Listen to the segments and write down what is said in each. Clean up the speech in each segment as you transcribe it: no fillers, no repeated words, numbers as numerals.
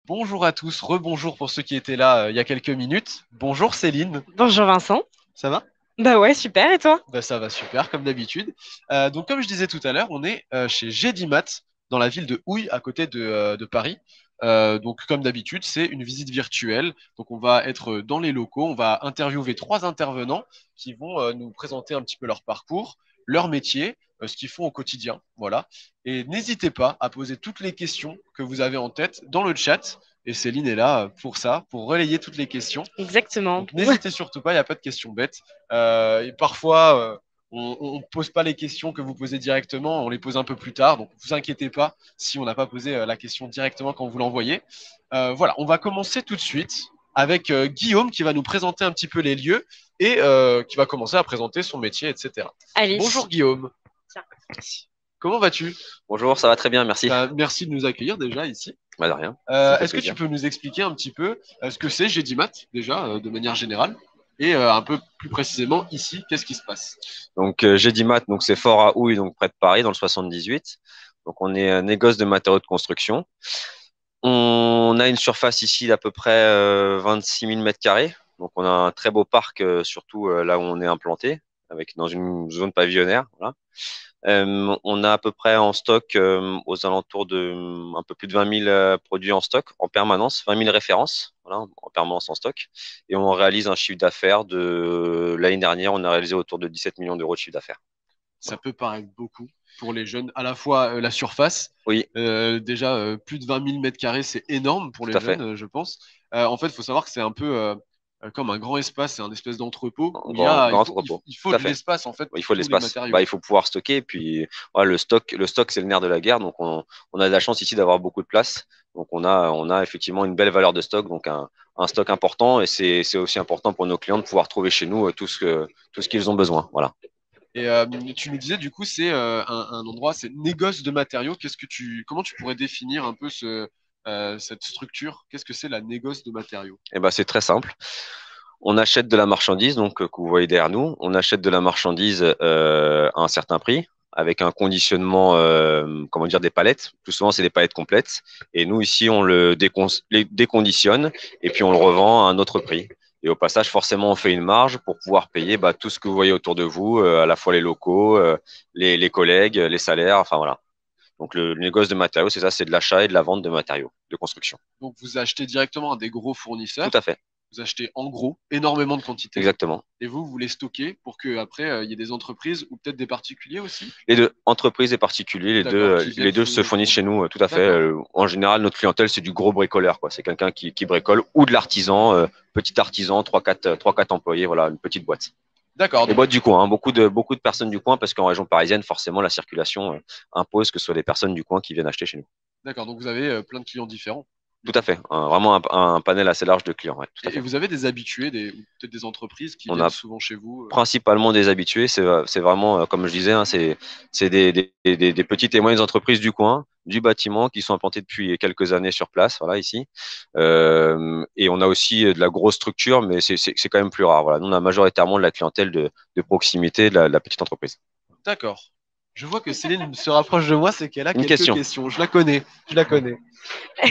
Bonjour à tous, rebonjour pour ceux qui étaient là il y a quelques minutes. Bonjour Céline, Bonjour Vincent. ça va? Bah ouais, super, et toi? Bah, ça va super, comme d'habitude. Donc comme je disais tout à l'heure, on est chez Gédimat, dans la ville de Houille, à côté de Paris. Donc comme d'habitude, c'est une visite virtuelle. Donc on va être dans les locaux, on va interviewer trois intervenants qui vont nous présenter un petit peu leur parcours, leur métier, ce qu'ils font au quotidien. Voilà. Et n'hésitez pas à poser toutes les questions que vous avez en tête dans le chat. Et Céline est là pour ça, pour relayer toutes les questions. Exactement. Donc n'hésitez surtout pas, il n'y a pas de questions bêtes. Et parfois, on ne pose pas les questions que vous posez directement, on les pose un peu plus tard. Donc vous inquiétez pas si on n'a pas posé la question directement quand vous l'envoyez. Voilà, on va commencer tout de suite avec Guillaume qui va nous présenter un petit peu les lieux et qui va commencer à présenter son métier, etc. Bonjour Allez. Guillaume, Tiens. comment vas-tu? Bonjour, ça va très bien, merci. Bah, merci de nous accueillir déjà ici. Bah, de rien, ça me fait Est-ce que tu plaisir. peux nous expliquer un petit peu ce que c'est Gedimat, déjà, de manière générale, et un peu plus précisément ici, qu'est-ce qui se passe? Donc, Gédimat, donc c'est Fort à Houille, donc près de Paris, dans le 78. Donc, on est un négoce de matériaux de construction. On a une surface ici d'à peu près 26 000 mètres carrés. Donc, on a un très beau parc, surtout là où on est implanté, avec dans une zone pavillonnaire. Voilà. On a à peu près en stock aux alentours de un peu plus de 20 000 produits en stock en permanence, 20 000 références voilà, en permanence en stock. Et on réalise un chiffre d'affaires de l'année dernière, on a réalisé autour de 17 millions d'euros de chiffre d'affaires. Ça peut paraître beaucoup pour les jeunes, à la fois la surface, Oui, déjà plus de 20 000 mètres carrés, c'est énorme pour tout les à fait. jeunes, je pense. En fait, il faut savoir que c'est un peu comme un grand espace, c'est un espèce d'entrepôt où Grand entrepôt. il Tout faut à de fait. l'espace en fait Il pour faut de tous les l'espace. matériaux. Il faut pouvoir stocker. Et puis, voilà, le stock, c'est le nerf de la guerre. Donc, on a de la chance ici d'avoir beaucoup de place. Donc, on a effectivement une belle valeur de stock, donc un stock important. Et c'est aussi important pour nos clients de pouvoir trouver chez nous tout ce qu'ils ont besoin. Voilà. Et tu nous disais, du coup, c'est un endroit, c'est négoce de matériaux. Comment tu pourrais définir un peu cette structure? Qu'est-ce que c'est la négoce de matériaux? Et ben, c'est très simple. On achète de la marchandise, donc que vous voyez derrière nous. On achète de la marchandise à un certain prix, avec un conditionnement, comment dire, des palettes. Plus souvent, c'est des palettes complètes. Et nous ici, on les déconditionne et puis on le revend à un autre prix. Et au passage, forcément, on fait une marge pour pouvoir payer tout ce que vous voyez autour de vous, à la fois les locaux, les collègues, les salaires, enfin voilà. Donc le négoce de matériaux, c'est ça, c'est de l'achat et de la vente de matériaux de construction. Donc, vous achetez directement à des gros Tout fournisseurs, à fait, vous achetez en gros énormément de quantités, exactement. et vous les stockez pour que après il y ait des entreprises ou peut-être des particuliers aussi, Les deux, entreprises et particuliers, d'accord, qui les viennent deux se vous fournissent chez commander. nous, tout à fait. D'accord. En général, notre clientèle, c'est du gros bricoleur, quoi. C'est quelqu'un qui bricole ou de l'artisan, petit artisan, trois, quatre employés, voilà, une petite boîte. D'accord. Les Donc, boîtes du coin, hein, beaucoup de personnes du coin, parce qu'en région parisienne, forcément, la circulation impose que ce soit des personnes du coin qui viennent acheter chez nous. d'accord. Donc, vous avez plein de clients différents, du Tout à coup. fait. Vraiment un panel assez large de clients, ouais, tout à Et fait. vous avez des habitués, ou peut-être des entreprises qui On viennent a souvent chez vous. principalement des habitués. C'est vraiment, comme je disais, hein, c'est des petites et moyennes entreprises du coin, du bâtiment, qui sont implantées depuis quelques années sur place, voilà, ici. Et on a aussi de la grosse structure, mais c'est quand même plus rare. Voilà. Nous, on a majoritairement de la clientèle de proximité, de la petite entreprise. D'accord. Je vois que Céline se rapproche de moi, c'est qu'elle a Une quelques question. questions. Je la connais, je la connais.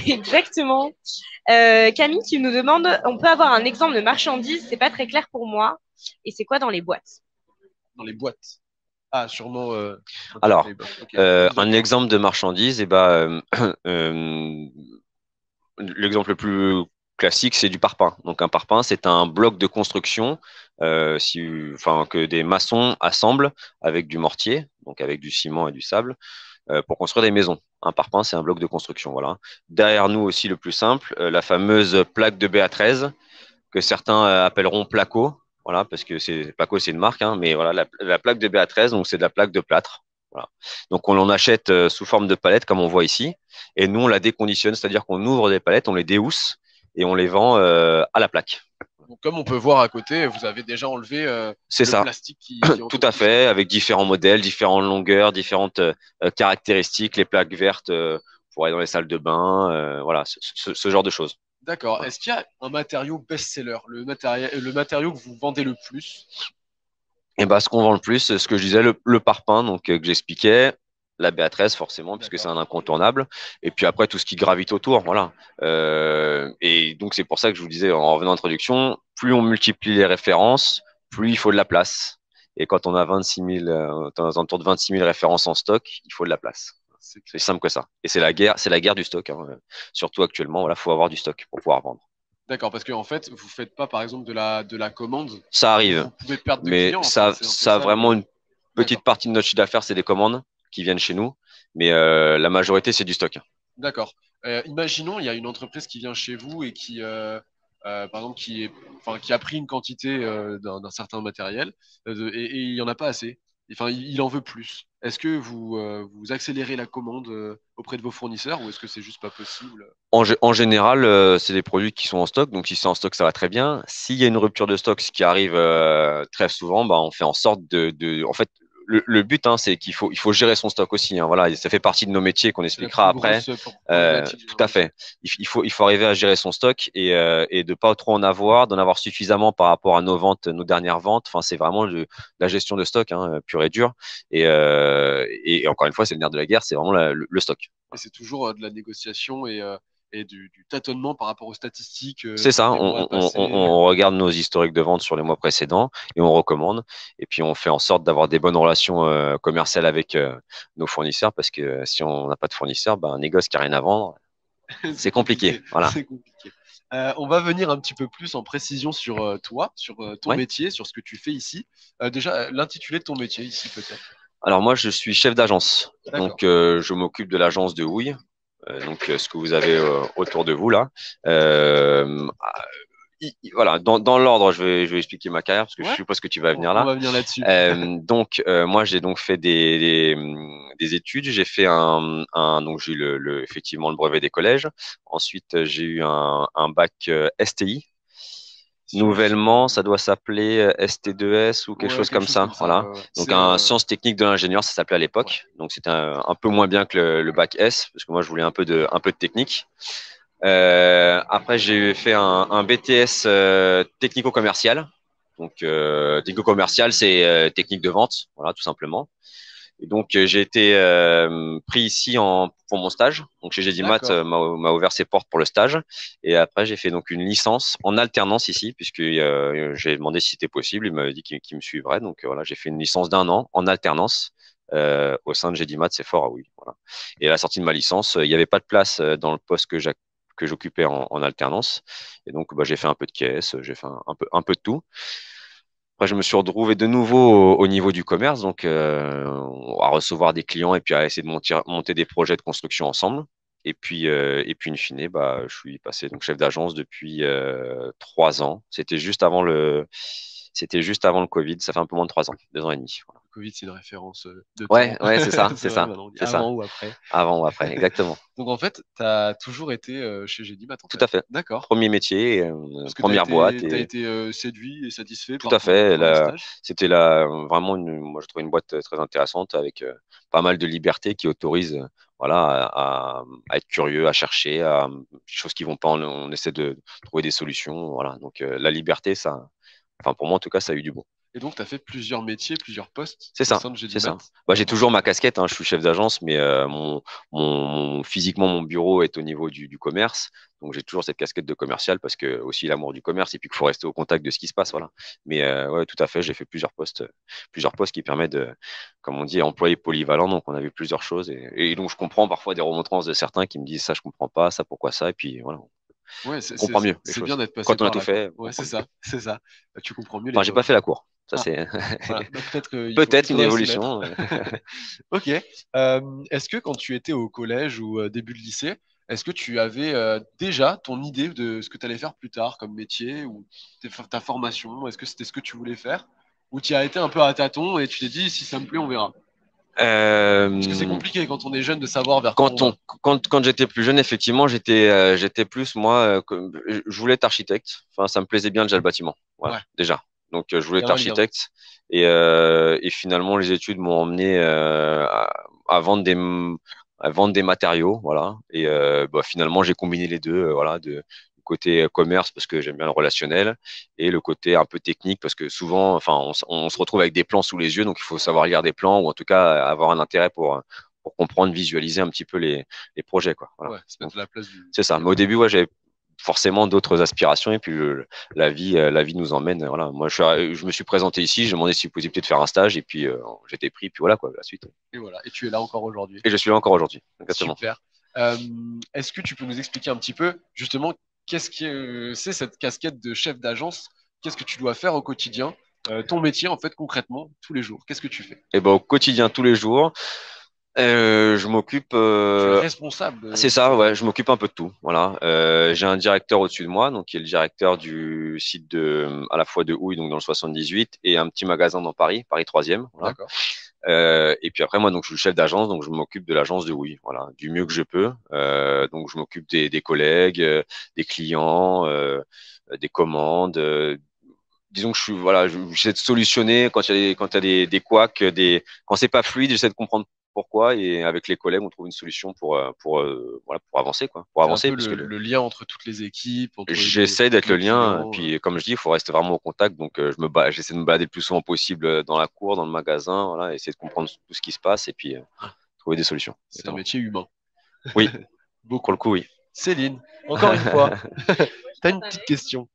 Exactement. Camille qui nous demande, on peut avoir un exemple de marchandise, c'est pas très clair pour moi. Et c'est quoi dans les boîtes? Dans les boîtes. Ah, sûrement un truc Alors, paper. Ok, un exactement. exemple de marchandise, et ben, l'exemple le plus classique, c'est du parpaing. Donc un parpaing, c'est un bloc de construction enfin, que des maçons assemblent avec du mortier, donc avec du ciment et du sable, pour construire des maisons. Un parpaing, c'est un bloc de construction. Voilà. Derrière nous aussi, le plus simple, la fameuse plaque de BA13, que certains appelleront placo. Voilà, parce que placo, c'est une marque, hein, mais voilà, la plaque de BA13, donc c'est de la plaque de plâtre. Voilà. Donc on l'en achète sous forme de palette, comme on voit ici, et nous on la déconditionne, c'est-à-dire qu'on ouvre des palettes, on les déhousse et on les vend à la plaque. Donc, comme on peut voir à côté, vous avez déjà enlevé C'est le ça, plastique qui tout entoure à tout ça. fait, avec différents modèles, différentes longueurs, différentes caractéristiques, les plaques vertes pour aller dans les salles de bain, voilà, ce genre de choses. D'accord. Voilà. Est-ce qu'il y a un matériau best-seller, le matériau que vous vendez le plus? Et ben, ce qu'on vend le plus, ce que je disais, le parpaing, donc que j'expliquais. La BA13 forcément, puisque c'est D'accord. un incontournable. Et puis après, tout ce qui gravite autour, voilà. Et donc, c'est pour ça que je vous disais en revenant à l'introduction, plus on multiplie les références, plus il faut de la place. Et quand on a 26 000, autour de 26 000 références en stock, il faut de la place. C'est C'est clair. simple que ça. Et c'est la guerre du stock, hein. Surtout actuellement, voilà, faut avoir du stock pour pouvoir vendre. D'accord, parce qu'en fait, vous faites pas, par exemple, de la commande Ça où arrive, vous pouvez perdre de mais clients, en fait. C'est un peu ça a ça vraiment le. une petite D'accord. partie de notre chiffre d'affaires, c'est des commandes qui viennent chez nous, mais la majorité, c'est du stock. D'accord. Imaginons, il y a une entreprise qui vient chez vous et qui, par exemple, qui a pris une quantité d'un certain matériel et il n'y en a pas assez. Enfin, il en veut plus. Est-ce que vous accélérez la commande auprès de vos fournisseurs ou est-ce que c'est juste pas possible? En général, c'est des produits qui sont en stock, donc si c'est en stock, ça va très bien. S'il y a une rupture de stock, ce qui arrive très souvent, bah, on fait en sorte en fait, le but, hein, c'est il faut gérer son stock aussi, hein, voilà, et ça fait partie de nos métiers qu'on C'est la expliquera plus après. grosse problématique, j'ai Tout à l'impression. fait. Il faut arriver à gérer son stock et de pas trop en avoir, d'en avoir suffisamment par rapport à nos ventes, nos dernières ventes. Enfin, c'est vraiment la gestion de stock, hein, pure et dure. Et encore une fois, c'est le nerf de la guerre, c'est vraiment le stock. Et c'est toujours de la négociation et du tâtonnement par rapport aux statistiques C'est ça, des mois passés. on regarde nos historiques de vente sur les mois précédents et on recommande. Et puis on fait en sorte d'avoir des bonnes relations commerciales avec nos fournisseurs parce que si on n'a pas de fournisseurs, ben, un négoce qui n'a rien à vendre, C'est c'est compliqué. compliqué. Voilà. C'est compliqué. On va venir un petit peu plus en précision sur toi, sur ton Ouais. métier, sur ce que tu fais ici. Déjà, l'intitulé de ton métier ici, peut-être. Alors moi, je suis chef d'agence. D'accord. Donc je m'occupe de l'agence de houille. Donc ce que vous avez autour de vous là. Voilà, dans l'ordre, je vais expliquer ma carrière parce que je Ouais, suppose que tu vas venir on là. va venir là-dessus. Moi, j'ai donc fait des études. J'ai fait donc j'ai eu effectivement le brevet des collèges. Ensuite, j'ai eu un bac STI. Nouvellement, ça doit s'appeler ST2S ou quelque Ouais, chose quelque comme chose ça. comme ça. Voilà. Ouais, ouais. Donc, C'est un sciences techniques de l'ingénieur, ça s'appelait à ouais. l'époque. Donc, c'était un peu moins bien que le bac S, parce que moi, je voulais un peu de technique. Après, j'ai fait un BTS technico-commercial. Donc, technico-commercial, c'est technique de vente, voilà, tout simplement. Et donc, j'ai été pris ici pour mon stage. Donc, chez Gédimat D'accord. m'a ouvert ses portes pour le stage. Et après, j'ai fait donc une licence en alternance ici, puisque j'ai demandé si c'était possible. Il m'avait dit qu'il me suivrait. Donc, voilà, j'ai fait une licence d'un an en alternance au sein de Gédimat, c'est fort, ah oui. Voilà. Et à la sortie de ma licence, il n'y avait pas de place dans le poste que j'occupais en alternance. Et donc, bah, j'ai fait un peu de caisse, j'ai fait un peu de tout. Après, je me suis retrouvé de nouveau au niveau du commerce, donc à recevoir des clients et puis à essayer de monter des projets de construction ensemble. Et puis in fine, bah, je suis passé donc chef d'agence depuis 3 ans. C'était juste avant le Covid. Ça fait un peu moins de 3 ans, 2 ans et demi. Voilà. Le Covid, c'est une référence de temps. Ouais, c'est ça, C'est vrai, maintenant, on dit c'est ça. avant ou après. Avant ou après, exactement. Donc, en fait, tu as toujours été chez Gédimat, en Tout fait. à fait. D'accord. Premier métier, Parce que première boîte t'as et été séduit et satisfait tout par à fait. ton stage. C'était vraiment moi je trouvais une boîte très intéressante avec pas mal de liberté qui autorise voilà à être curieux, à chercher, à des choses qui vont pas, on essaie de trouver des solutions. Voilà. Donc la liberté, ça, enfin pour moi en tout cas, ça a eu du bon. Et donc, tu as fait plusieurs métiers, plusieurs postes C'est au ça, sein de c'est Gédimat. ça. Bah, j'ai toujours Ok. ma casquette, hein, je suis chef d'agence, mais physiquement, mon bureau est au niveau du commerce. Donc, j'ai toujours cette casquette de commercial parce que aussi l'amour du commerce et puis qu'il faut rester au contact de ce qui se passe. Voilà. Mais ouais, tout à fait, j'ai fait plusieurs postes qui permettent de, comme on dit, employé polyvalent. Donc, on a vu plusieurs choses. Et donc, je comprends parfois des remontrances de certains qui me disent ça, je comprends pas, ça, pourquoi ça. Et puis, voilà, on Ouais, comprend mieux les c'est bien choses. d'être passé Quand on a par tout là, quoi. fait, on Ouais, comprend c'est mieux. ça, c'est ça. Tu comprends mieux les Enfin, j'ai pas choses. fait la cour. Ça, Ah, c'est voilà. Bah, peut-être il peut-être une faudrait s'y mettre. évolution. Ok. Est-ce que quand tu étais au collège ou début de lycée, est-ce que tu avais déjà ton idée de ce que tu allais faire plus tard comme métier ou ta formation? Est-ce que c'était ce que tu voulais faire? Ou tu y as été un peu à tâtons et tu t'es dit si ça me plaît, on verra? Parce que c'est Euh, compliqué quand on est jeune de savoir vers quoi on va. quand j'étais plus jeune, effectivement, j'étais plus moi, je voulais être architecte. Enfin, ça me plaisait bien déjà le bâtiment. Voilà, Ouais, déjà. Donc, je voulais il y être a un lien. architecte et finalement, les études m'ont emmené à vendre à vendre des matériaux, voilà. Et bah, finalement, j'ai combiné les deux, voilà, du côté commerce parce que j'aime bien le relationnel et le côté un peu technique parce que souvent, enfin, on se retrouve avec des plans sous les yeux, donc il faut savoir lire des plans ou en tout cas avoir un intérêt pour pour comprendre, visualiser un petit peu les projets, quoi. Voilà. Ouais, se mettre à la place du. C'est ça. Mais au début, ouais, j'avais forcément d'autres aspirations et puis la vie nous emmène. Voilà. Moi, je me suis présenté ici, j'ai demandé s'il possibilité de faire un stage et puis j'étais pris, puis voilà quoi, la suite. Et voilà. Et tu es là encore aujourd'hui. Et je suis là encore aujourd'hui. Exactement. Super. Est-ce que tu peux nous expliquer un petit peu, justement, qu'est-ce que c'est cette casquette de chef d'agence? Qu'est-ce que tu dois faire au quotidien? Ton métier, en fait, concrètement, tous les jours, qu'est-ce que tu fais? Et ben au quotidien, tous les jours, je m'occupe. Tu es responsable. C'est ça, ouais, je m'occupe un peu de tout. Voilà. J'ai un directeur au-dessus de moi, donc qui est le directeur du site à la fois de Houille, donc dans le 78, et un petit magasin dans Paris, Paris 3e. Voilà. D'accord. Et puis après, moi, donc, je suis le chef d'agence, donc je m'occupe de l'agence de Houille, voilà, du mieux que je peux. Donc, je m'occupe des collègues, des clients, des commandes. Disons que voilà, j'essaie de solutionner quand il y a des couacs, quand c'est pas fluide, j'essaie de comprendre pourquoi et avec les collègues, on trouve une solution voilà, pour avancer, quoi, pour C'est un avancer, peu puisque le lien entre toutes les équipes, entre j'essaie d'être le lien. clients, Puis, comme je dis, il faut rester vraiment au contact. Donc, j'essaie de me balader le plus souvent possible dans la cour, dans le magasin, voilà, essayer de comprendre tout ce qui se passe et puis trouver des solutions. c'est un Exactement. métier humain. Oui, Beaucoup. pour le coup, oui. Céline, encore une fois, tu as une petite question.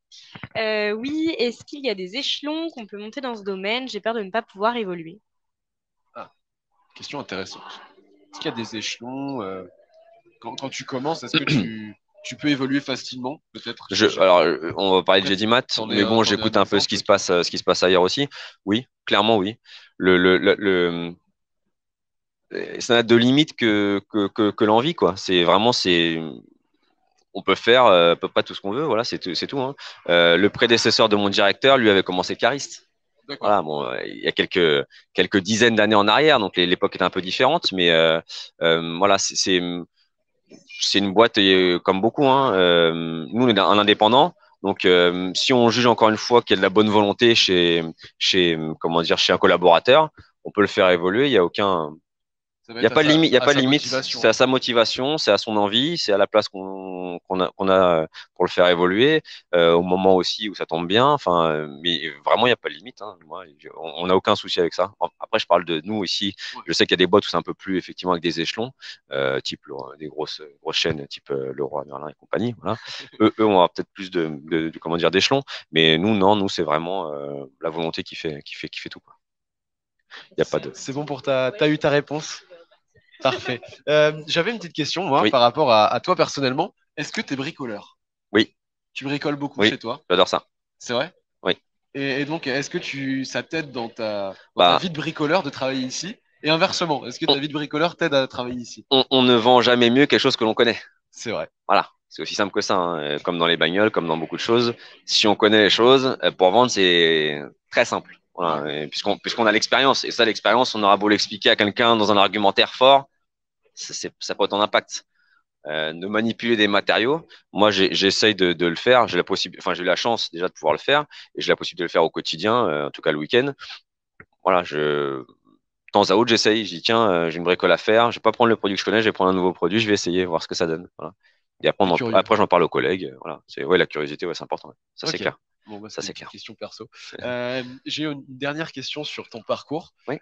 Oui, est-ce qu'il y a des échelons qu'on peut monter dans ce domaine? J'ai peur de ne pas pouvoir évoluer. Question intéressante. Est-ce qu'il y a des échelons quand tu commences, est-ce que tu peux évoluer facilement, peut-être? Alors, on va parler de Jedimat, T'en es mais bon, t'en es j'écoute un un peu ce exemple. qui se passe ailleurs aussi. Oui, clairement, oui. Ça n'a de limite que l'envie, quoi. C'est vraiment, on peut faire pas tout ce qu'on veut, voilà, c'est tout, hein. Le prédécesseur de mon directeur, lui, avait commencé cariste. D'accord. Voilà, bon, il y a quelques dizaines d'années en arrière, donc l'époque est un peu différente, mais voilà, c'est une boîte comme beaucoup, hein. Nous, on est un indépendant, donc si on juge encore une fois qu'il y a de la bonne volonté comment dire, chez un collaborateur, on peut le faire évoluer. Il y a aucun, Ça va il n'y a être pas de limite, il y a à pas de sa limite. motivation. C'est à sa motivation, c'est à son envie, c'est à la place qu'on a pour le faire évoluer, au moment aussi où ça tombe bien. Enfin, mais vraiment, il n'y a pas de limite, hein. Moi, on n'a aucun souci avec ça. Après, je parle de nous ici. Ouais. Je sais qu'il y a des boîtes où c'est un peu plus effectivement avec des échelons, type des grosses chaînes, type Leroy Merlin et compagnie. Voilà. eux on aura peut-être plus comment dire d'échelons, mais nous, non, nous, c'est vraiment la volonté qui fait tout, quoi. Il y a pas de. C'est bon pour t'as eu ta réponse? Parfait. J'avais une petite question, moi, Oui. par rapport à toi personnellement. Est-ce que tu es bricoleur? Oui. Tu bricoles beaucoup Oui. chez toi? J'adore ça. C'est vrai? Oui. Et donc, est-ce que ça t'aide dans ta Bah, vie de bricoleur de travailler ici? Et inversement, est-ce que ta vie de bricoleur t'aide à travailler ici? on ne vend jamais mieux quelque chose que l'on connaît. C'est vrai. Voilà, c'est aussi simple que ça, hein. Comme dans les bagnoles, comme dans beaucoup de choses. Si on connaît les choses, pour vendre, c'est très simple. Voilà. Et puisqu'on a l'expérience. Et ça, l'expérience, on aura beau l'expliquer à quelqu'un dans un argumentaire fort, ça peut être un impact. De manipuler des matériaux, moi, j'essaye de le faire. Enfin, j'ai la chance déjà de pouvoir le faire. Et j'ai la possibilité de le faire au quotidien, en tout cas le week-end. Voilà, de temps à autre, j'essaye. Je dis, tiens, j'ai une bricole à faire. Je vais pas prendre le produit que je connais, je vais prendre un nouveau produit, je vais essayer, voir ce que ça donne. Voilà. Et après, j'en parle aux collègues. Voilà. La curiosité, ouais, c'est important. Ouais. Ça, c'est clair. Bon, bah, Ça, c'est une clair. question perso. J'ai une dernière question sur ton parcours. Oui.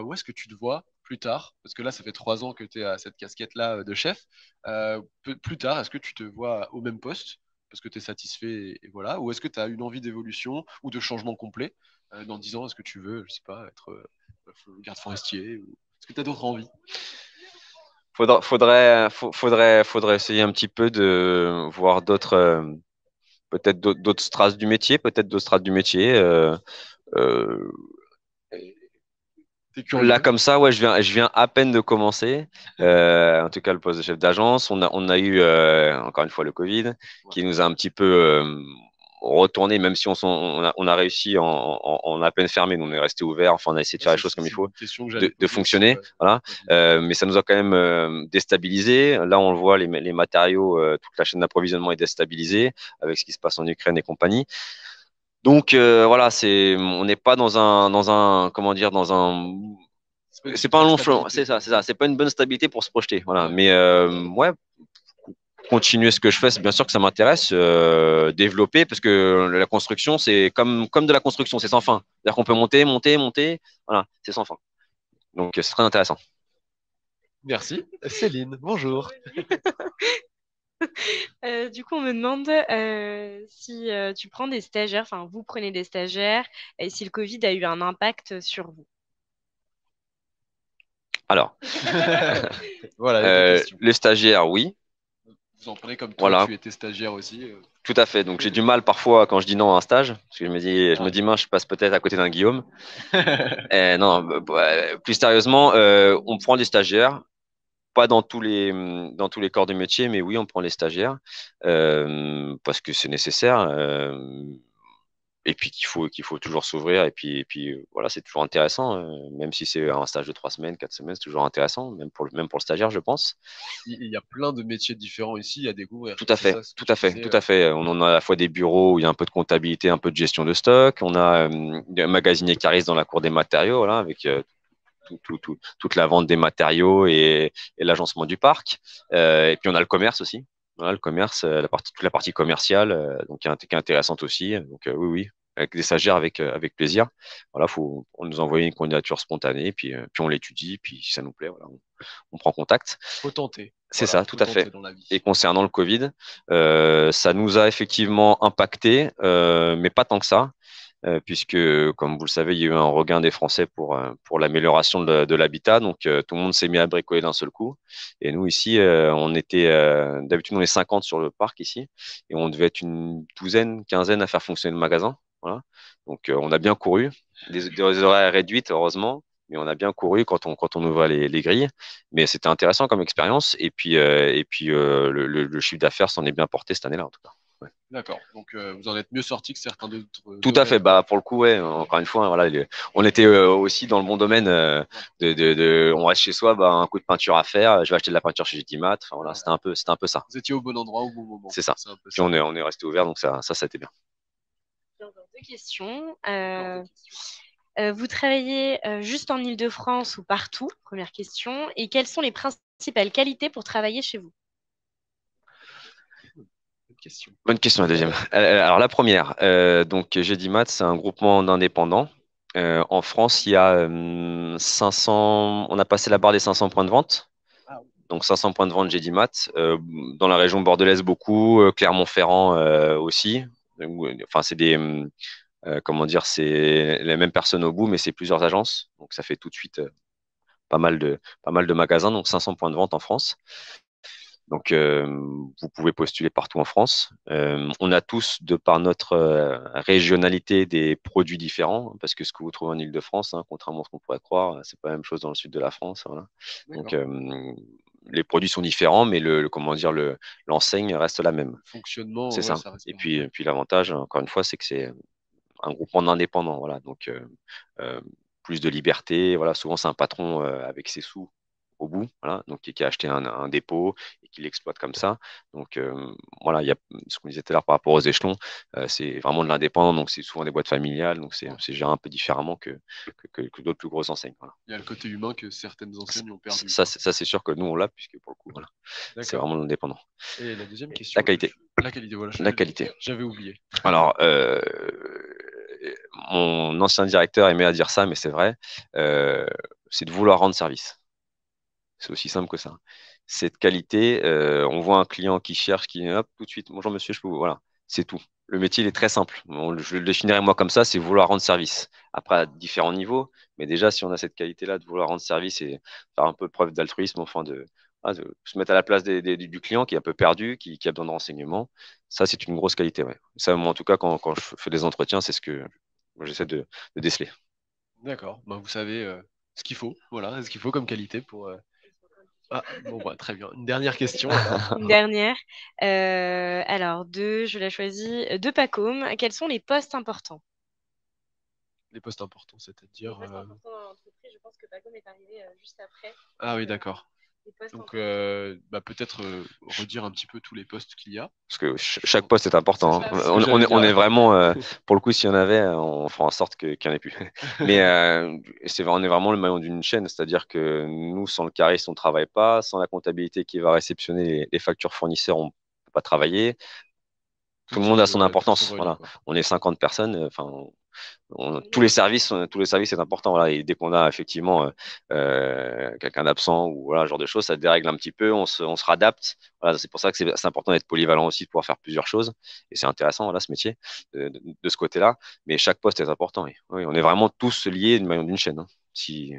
Où est-ce que tu te vois plus tard? Parce que là, ça fait 3 ans que tu es à cette casquette-là de chef. Plus tard, est-ce que tu te vois au même poste parce que tu es satisfait et voilà? Ou est-ce que tu as une envie d'évolution ou de changement complet? Dans 10 ans, est-ce que tu veux, je sais pas, être garde forestier ou... Est-ce que tu as d'autres envies? Faudrait essayer un petit peu de voir peut-être d'autres strates du métier, T'es curieux? Là, comme ça, ouais, je viens à peine de commencer. En tout cas, le poste de chef d'agence. On a eu, encore une fois, le Covid qui nous a un petit peu retourné, même si on a réussi en à peine fermé. Nous, on est resté ouvert. Enfin, on a essayé de faire les choses comme il faut, de fonctionner. Voilà. Mais ça nous a quand même déstabilisé. Là, on le voit, les matériaux, toute la chaîne d'approvisionnement est déstabilisée avec ce qui se passe en Ukraine et compagnie. Donc voilà, on n'est pas dans un comment dire, c'est pas un long flot, c'est ça, c'est pas une bonne stabilité pour se projeter, voilà. Mais ouais, continuer ce que je fais, c'est bien sûr que ça m'intéresse, développer parce que la construction, c'est comme de la construction, c'est sans fin. C'est-à-dire qu'on peut monter, voilà, c'est sans fin. Donc c'est très intéressant. Merci. Céline, bonjour. Du coup, on me demande si tu prends des stagiaires, enfin, vous prenez des stagiaires, et si le Covid a eu un impact sur vous. Alors, Voilà les deux questions. les stagiaires, oui, Vous en prenez comme toi, voilà, tu étais stagiaire aussi. tout à fait. Donc j'ai du mal parfois quand je dis non à un stage, parce que je me dis, mince, je passe peut-être à côté d'un Guillaume. Non, plus sérieusement, on prend des stagiaires, pas dans tous les corps de métier, mais oui, on prend les stagiaires parce que c'est nécessaire. Et puis qu'il faut toujours s'ouvrir. Et puis voilà, c'est toujours intéressant, même si c'est un stage de 3 semaines, 4 semaines, c'est toujours intéressant, même pour le stagiaire, je pense. Il y a plein de métiers différents ici à découvrir. Tout à C'est fait, ça ce que tout à tu fait, disais. tout à fait. On en a à la fois des bureaux où il y a un peu de comptabilité, un peu de gestion de stock. On a un magasinier Caris dans la cour des matériaux, voilà, avec toute la vente des matériaux et l'agencement du parc. Et puis on a le commerce aussi. Voilà, le commerce, toute la partie commerciale, donc qui est intéressante aussi. Donc oui, oui, avec des stagiaires avec plaisir. Voilà, on nous envoie une candidature spontanée, puis on l'étudie, puis si ça nous plaît, voilà, on prend contact. Faut tenter. C'est Voilà, ça, tout faut à fait. tenter dans la Et vie. concernant le Covid, ça nous a effectivement impacté, mais pas tant que ça, puisque, comme vous le savez, il y a eu un regain des Français pour l'amélioration de l'habitat. Donc, tout le monde s'est mis à bricoler d'un seul coup. Et nous, ici, on était, d'habitude, on est 50 sur le parc ici, et on devait être une douzaine, quinzaine à faire fonctionner le magasin. Voilà. Donc, on a bien couru, des horaires réduites, heureusement. Mais on a bien couru quand on ouvrait les grilles. Mais c'était intéressant comme expérience. Et puis, le chiffre d'affaires s'en est bien porté cette année-là, en tout cas. Ouais. D'accord. Donc vous en êtes mieux sorti que certains d'autres Tout à fait. domaines, quoi. Bah, pour le coup, ouais, encore une fois, hein, voilà, on était aussi dans le bon domaine on reste chez soi, bah, un coup de peinture à faire. Je vais acheter de la peinture chez GTMat. Enfin, voilà, Voilà. c'était un peu ça. Vous étiez au bon endroit au bon moment. C'est ça. C'est un peu Puis ça. on est resté ouvert, donc ça a été bien. J'ai encore deux questions. Encore deux questions. Vous travaillez juste en Île-de-France ou partout? Première question. Et quelles sont les principales qualités pour travailler chez vous? Bonne question. Bonne question, la deuxième. Alors, la première, donc GTMat, c'est un groupement d'indépendants. En France, il y a 500, on a passé la barre des 500 points de vente. Ah oui. Donc 500 points de vente GDMat. Dans la région bordelaise, beaucoup. Clermont-Ferrand aussi. Enfin, c'est comment dire, c'est les mêmes personnes au bout, mais c'est plusieurs agences. Donc ça fait tout de suite pas mal de magasins. Donc 500 points de vente en France. Donc vous pouvez postuler partout en France. On a tous, de par notre régionalité, des produits différents, parce que ce que vous trouvez en Île-de-France, hein, contrairement à ce qu'on pourrait croire, c'est pas la même chose dans le sud de la France. Voilà. Donc D'accord. les produits sont différents, mais comment dire, l'enseigne reste la même. Le fonctionnement, C'est ouais, ça. ça reste Et pareil. puis l'avantage, encore une fois, c'est que c'est un groupement d'indépendants. Voilà. Donc euh, plus de liberté. Voilà. Souvent, c'est un patron avec ses sous au bout, voilà, donc qui a acheté un dépôt et qui l'exploite comme ça. Donc voilà, il y a ce qu'on disait tout à l'heure par rapport aux échelons, c'est vraiment de l'indépendant, donc c'est souvent des boîtes familiales, donc c'est géré un peu différemment que d'autres plus grosses enseignes. Voilà. Il y a le côté humain que certaines enseignes ont perdu, Ça, quoi. c'est sûr que nous on l'a, puisque pour le coup, voilà, c'est D'accord. vraiment de l'indépendant. Et la deuxième La question, qualité. la qualité, voilà, La qualité. j'avais oublié. Alors, mon ancien directeur aimait à dire ça, mais c'est vrai, euh, c'est de vouloir rendre service. C'est aussi simple que ça. Cette qualité, on voit un client qui cherche, qui hop, tout de suite, bonjour monsieur, je peux vous. Voilà, c'est tout. Le métier, il est très simple. Je le définirais moi comme ça, c'est vouloir rendre service. Après, à différents niveaux, mais déjà, si on a cette qualité-là de vouloir rendre service et faire un peu preuve d'altruisme, enfin de se mettre à la place du client qui est un peu perdu, qui a besoin de renseignements, ça, c'est une grosse qualité. Ouais. Ça, moi, en tout cas, quand je fais des entretiens, c'est ce que moi, j'essaie de déceler. D'accord. Ben, vous savez ce qu'il faut, voilà, ce qu'il faut comme qualité pour. Ah, bon, bah, très bien. Une dernière question alors. Une dernière. Alors, je l'ai choisi. De Pacôme, quels sont les postes importants? Les postes importants, Les c'est-à-dire. postes importants dans l'entreprise, je pense que Pacôme est arrivé juste après. Ah oui, d'accord. Les postes Donc, importants. bah, peut-être redire un petit peu tous les postes qu'il y a. Parce que chaque poste est important. C'est Hein. ce que On j'allais est, on dire. est vraiment, pour le coup, s'il y en avait, on fera en sorte qu'il n'y en ait plus. Mais on est vraiment le maillon d'une chaîne, c'est-à-dire que nous, sans le cariste, on ne travaille pas. Sans la comptabilité qui va réceptionner les factures fournisseurs, on ne peut pas travailler. Tout le monde a son Tout se importance. relie, Voilà. quoi. On est 50 personnes. Enfin, tous les services c'est important. Voilà. Et dès qu'on a effectivement quelqu'un d'absent ou voilà, ce genre de choses, ça dérègle un petit peu, on se réadapte. Voilà, c'est pour ça que c'est important d'être polyvalent aussi, de pouvoir faire plusieurs choses. Et c'est intéressant, voilà, ce métier, de ce côté-là. Mais chaque poste est important. Oui. Oui, on est vraiment tous liés d'une chaîne. Hein. Si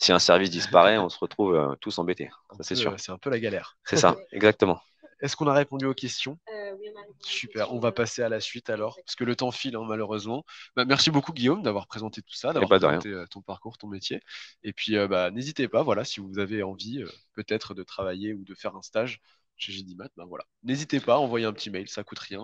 un service disparaît, on se retrouve tous embêtés. Ça, c'est sûr. C'est un peu la galère. C'est ça, exactement. Est-ce qu'on a répondu aux questions? Oui, on a répondu aux Super, questions. on va passer à la suite alors, parce que le temps file, hein, malheureusement. Bah, merci beaucoup Guillaume d'avoir présenté tout ça, Et d'avoir pas de rien. présenté ton parcours, ton métier. Et puis bah, n'hésitez pas, voilà, si vous avez envie peut-être de travailler ou de faire un stage chez GDMAT, bah, voilà. N'hésitez pas à envoyer un petit mail, ça coûte rien.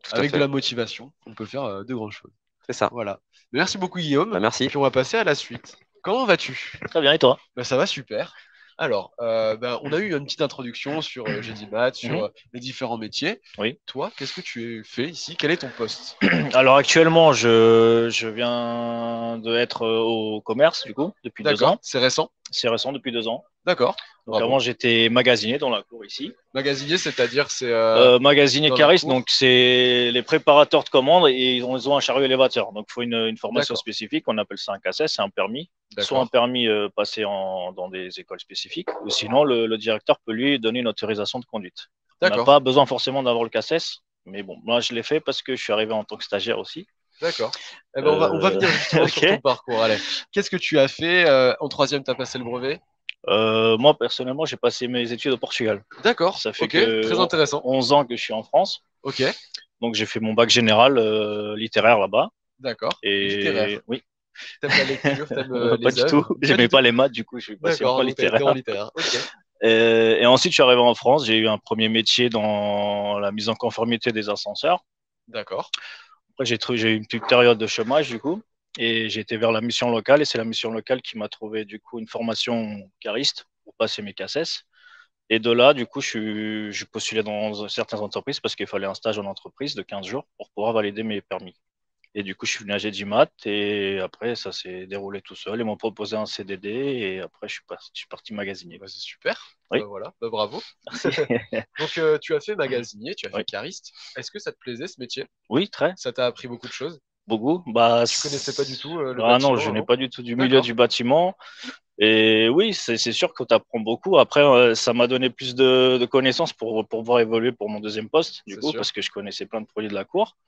Tout à Avec de fait. la motivation, on peut faire de grandes choses. C'est ça. Voilà. Merci beaucoup Guillaume. Bah, merci. Puis on va passer à la suite. Comment vas-tu? Très bien, et toi? Bah, ça va super. Alors, bah, on a eu une petite introduction sur GDMAT, sur les différents métiers. Oui. Toi, qu'est-ce que tu fais ici? Quel est ton poste? Alors actuellement, je viens d'être au commerce, du coup, depuis 2 D'accord, ans. c'est récent. C'est récent, depuis 2 ans. D'accord. Donc Bravo. avant, j'étais magasinier dans la cour ici. Magasinier, c'est-à-dire c'est Magasinier dans la cariste, cour. donc c'est les préparateurs de commandes et ils ont un chariot élévateur. Donc il faut une formation D'accord. spécifique, on appelle ça un CACES, c'est un permis. Soit un D'accord. permis passé dans des écoles spécifiques, ou sinon le directeur peut lui donner une autorisation de conduite. On n'a D'accord. pas besoin forcément d'avoir le CACES, mais bon, moi je l'ai fait parce que je suis arrivé en tant que stagiaire aussi. D'accord. Eh ben, on va venir justement sur Ok. ton parcours. Allez. Qu'est-ce que tu as fait en troisième, tu as passé le brevet? Moi, personnellement, j'ai passé mes études au Portugal. D'accord. Ça fait Ok. que Très intéressant. 11 ans que je suis en France. Ok. Donc, j'ai fait mon bac général littéraire là-bas. D'accord. Et Littéraire. oui, T'aimes la lecture, t'aimes pas les du œuvres? tout. J'aimais pas les maths, du coup, je suis passé D'accord. en Donc t'as été littéraire. en littéraire. Ok. Et ensuite, je suis arrivé en France. J'ai eu un premier métier dans la mise en conformité des ascenseurs. D'accord. Après, j'ai eu une petite période de chômage, du coup. Et j'ai été vers la mission locale. Et c'est la mission locale qui m'a trouvé, du coup, une formation cariste pour passer mes CACES. Et de là, du coup, je postulais dans certaines entreprises parce qu'il fallait un stage en entreprise de 15 jours pour pouvoir valider mes permis. Et du coup, je suis venu à GDMAT et après, ça s'est déroulé tout seul. Ils m'ont proposé un CDD et après, je suis parti magasinier. Bah, c'est super. Oui. Bah, voilà. Bah, bravo. Merci. Donc tu as fait magasinier, tu as fait Oui. cariste. Est-ce que ça te plaisait ce métier? Oui, très. Ça t'a appris beaucoup de choses? Beaucoup. Bah, Tu connaissais pas du tout le Ah bâtiment non, je n'ai avant? pas du tout du milieu D'accord. du bâtiment. Et oui, c'est sûr que tu apprends beaucoup. Après, ça m'a donné plus de connaissances pour pouvoir évoluer pour mon deuxième poste, du C'est coup, sûr. parce que je connaissais plein de produits de la cour.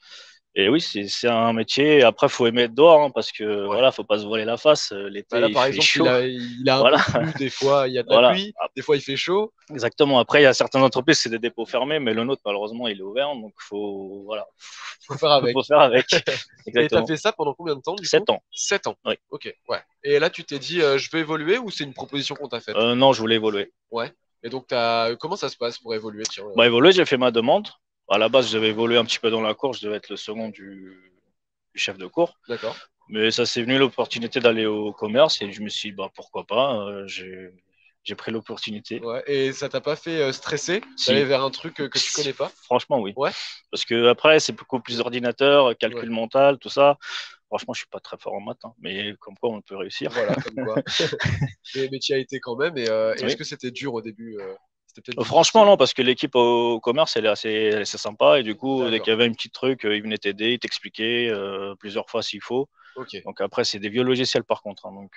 Et oui, c'est un métier. Après, faut aimer être dehors, hein, parce que Ouais. voilà, faut pas se voiler la face. Bah L'été, là, il par fait exemple, chaud. il a un Voilà. peu plu, des fois il y a de la Voilà. pluie, des fois il fait chaud. Exactement. Après, il y a certaines entreprises, c'est des dépôts fermés, mais le nôtre, malheureusement, il est ouvert. Donc, voilà, Faut faire avec. faut faire avec. Et t'as Exactement. fait ça pendant combien de temps du coup? 7 ans. 7 ans. Oui. Ok, ouais. Et là, tu t'es dit, je veux évoluer ou c'est une proposition qu'on t'a faite? Non, je voulais évoluer. Ouais. Et donc, comment ça se passe pour évoluer? Tiens, Bah, évoluer, j'ai fait ma demande. À la base, je devais évoluer un petit peu dans la cour. Je devais être le second du chef de cour. D'accord. Mais ça s'est venu l'opportunité d'aller au commerce et je me suis dit, bah, pourquoi pas. J'ai pris l'opportunité. Ouais. Et ça t'a pas fait stresser Si. d'aller vers un truc que tu connais pas? Franchement, oui. Ouais. Parce que après, c'est beaucoup plus d'ordinateur, calcul Ouais. mental, tout ça. Franchement, je suis pas très fort en maths, hein, mais comme quoi on peut réussir. Voilà, comme quoi. Mais tu y as été quand même. Et Oui. est-ce que c'était dur au début? C'était peut-être Franchement, difficile. non, parce que l'équipe au commerce, elle est assez sympa. Et du coup, dès D'accord. qu'il y avait un petit truc, ils venaient t'aider, ils t'expliquaient plusieurs fois s'il faut. Ok. Donc après, c'est des vieux logiciels par contre. Hein, donc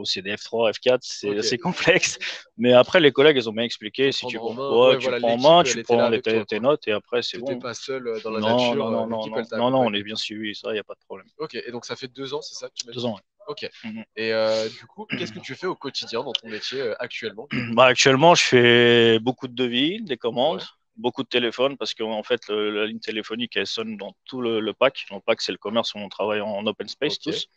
c'est des F3, F4, c'est Ok. assez complexe. Mais après, les collègues, ils ont bien expliqué. Faut Si tu prendre en main. ouais, Ouais, tu voilà, prends en main, l'équipe, tu elle était là prends avec toi, tes quoi. notes et après, c'est T'étais bon. pas seul dans la Non, nature. non, non, non, L'équipe, non, elle t'a non, non, on accompagné. est bien suivi, ça, il n'y a pas de problème. Ok. Et donc ça fait 2 ans, c'est ça que tu m'as 2 dit? ans, ouais. Ok. Mhm. Et du coup, qu'est-ce que tu fais au quotidien dans ton métier actuellement? Bah, actuellement, je fais beaucoup de devis, des commandes, Ouais. beaucoup de téléphones parce qu'en fait, la ligne téléphonique, elle sonne dans tout le pack. Le pack, c'est le commerce où on travaille en open space Ok. tous.